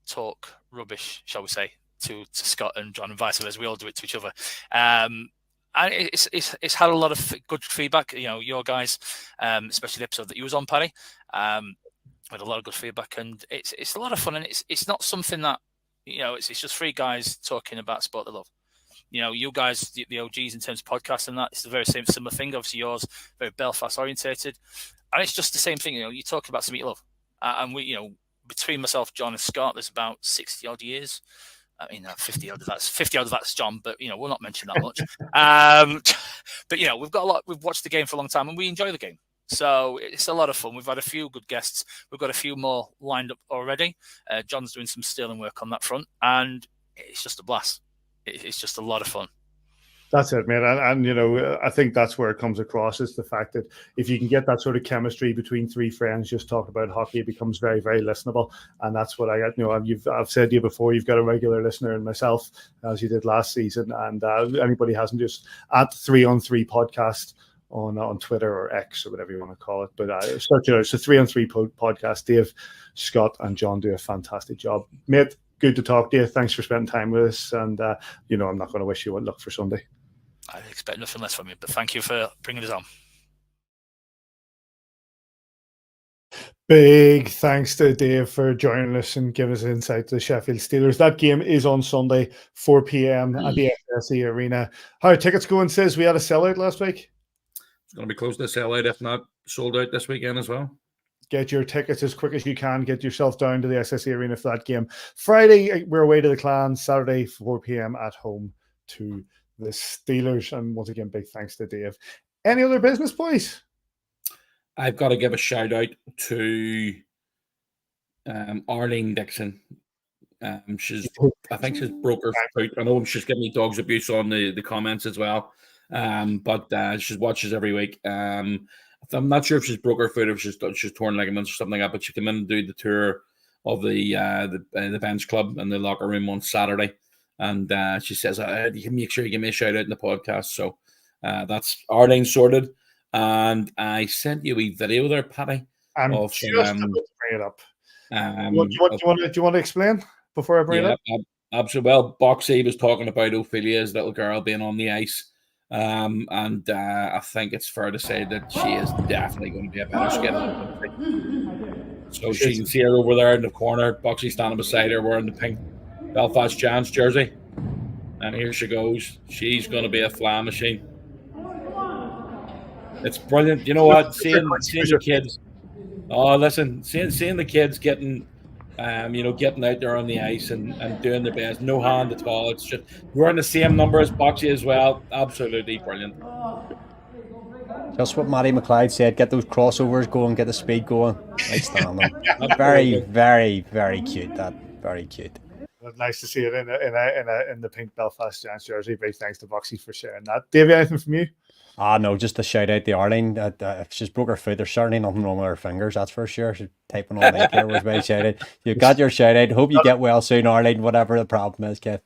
talk rubbish, shall we say, to Scott and John and vice versa, we all do it to each other. And it's had a lot of good feedback. Your guys, especially the episode that you was on, Paddy, had a lot of good feedback, and it's a lot of fun. And it's not something that it's just three guys talking about sport they love. You guys, the OGs in terms of podcasts and that, it's the very similar thing. Obviously, yours very Belfast orientated, and it's just the same thing. You talk about something you love, and we, between myself, John, and Scott, there's about 60 odd years. I mean, 50 odd of that's John, but we'll not mention that much. But we've got a lot. We've watched the game for a long time, and we enjoy the game. So it's a lot of fun. We've had a few good guests. We've got a few more lined up already. John's doing some sterling work on that front, and it's just a blast. It's just a lot of fun. That's it, man. And I think that's where it comes across, is the fact that if you can get that sort of chemistry between three friends just talk about hockey, it becomes very, very listenable. And that's what I got. I've said to you before, you've got a regular listener in myself, as you did last season. And anybody hasn't, just at 3-on-3 podcast on Twitter or X or whatever you want to call it. But search it out. It's a 3-on-3 podcast. Dave, Scott, and John do a fantastic job. Mate, good to talk to you. Thanks for spending time with us. And, I'm not going to wish you luck for Sunday. I expect nothing less from you, but thank you for bringing us on. Big thanks to Dave for joining us and giving us insight to the Sheffield Steelers. That game is on Sunday, 4 p.m. at the SSE Arena. How are tickets going, Sis? We had a sellout last week. It's going to be close to sellout, if not sold out this weekend as well. Get your tickets as quick as you can. Get yourself down to the SSE Arena for that game. Friday, we're away to the Clan. Saturday, 4 p.m. at home to the Steelers. And once again, big thanks to Dave. Any other business, boys? I've got to give a shout out to Arlene Dixon. I think she's broke her foot. I know she's giving me dog's abuse on the comments as well. But she watches every week. I'm not sure if she's broke her foot or if she's torn ligaments or something like that. But she came in and do the tour of the bench club and the locker room on Saturday. And she says, you can make sure you give me a shout out in the podcast. So that's Arlene sorted. And I sent you a video there, Paddy. I'm just about to bring it up. Do you want to explain before I bring it up? Absolutely. Well, Boxy was talking about Ophelia's little girl being on the ice. And I think it's fair to say that she is definitely going to be a better skater. So she can see her over there in the corner. Boxy standing beside her wearing the pink Belfast Giants jersey. And here she goes. She's going to be a flying machine. It's brilliant. You know what? Seeing the kids. Oh, listen, seeing the kids getting out there on the ice and doing their best. No hand at all. It's just wearing the same number as Boxy as well. Absolutely brilliant. Just what Matt McLeod said. Get those crossovers going. Get the speed going. Outstanding. Very, very, very cute. Very cute. Nice to see it in the pink Belfast Giants jersey. Big thanks to Boxy for sharing that. Davey, anything from you? No, just to shout out to Arlene. If she's broke her foot, there's certainly nothing wrong with her fingers, that's for sure. She's typing all night there was very shouted. You got your shout out. Hope you get well soon, Arlene, whatever the problem is, Kev.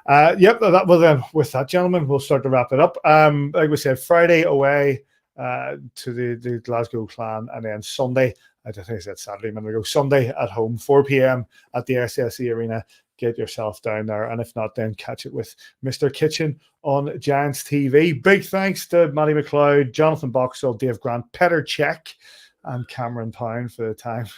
Yep. Well, then with that, gentlemen, we'll start to wrap it up. Like we said, Friday away to the Glasgow Clan, and then Sunday, I think I said Saturday a minute ago, Sunday at home, 4 p.m. at the SSE Arena. Get yourself down there, and if not, then catch it with Mr. Kitchen on Giants TV. Big thanks to Matty McLeod, Jonathan Boxill, Dave Grant, Petr Cech, and Cameron Pound for the time.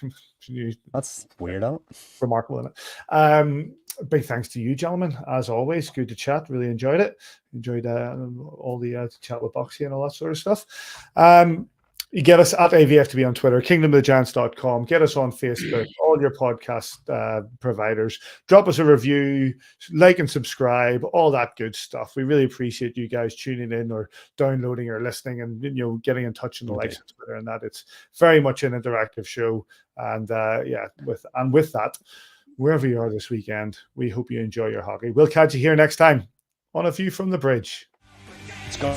That's weird, isn't it? Remarkable, isn't it? Big thanks to you, gentlemen. As always, good to chat. Really enjoyed it. Enjoyed all the chat with Boxy and all that sort of stuff. You get us at AVFTB on Twitter, kingdomofthegiants.com. Get us on Facebook, all your podcast providers. Drop us a review, like and subscribe, all that good stuff. We really appreciate you guys tuning in or downloading or listening and getting in touch on the likes of Twitter and that. It's very much an interactive show. And with that, wherever you are this weekend, we hope you enjoy your hockey. We'll catch you here next time on A View from the Bridge. Let's go.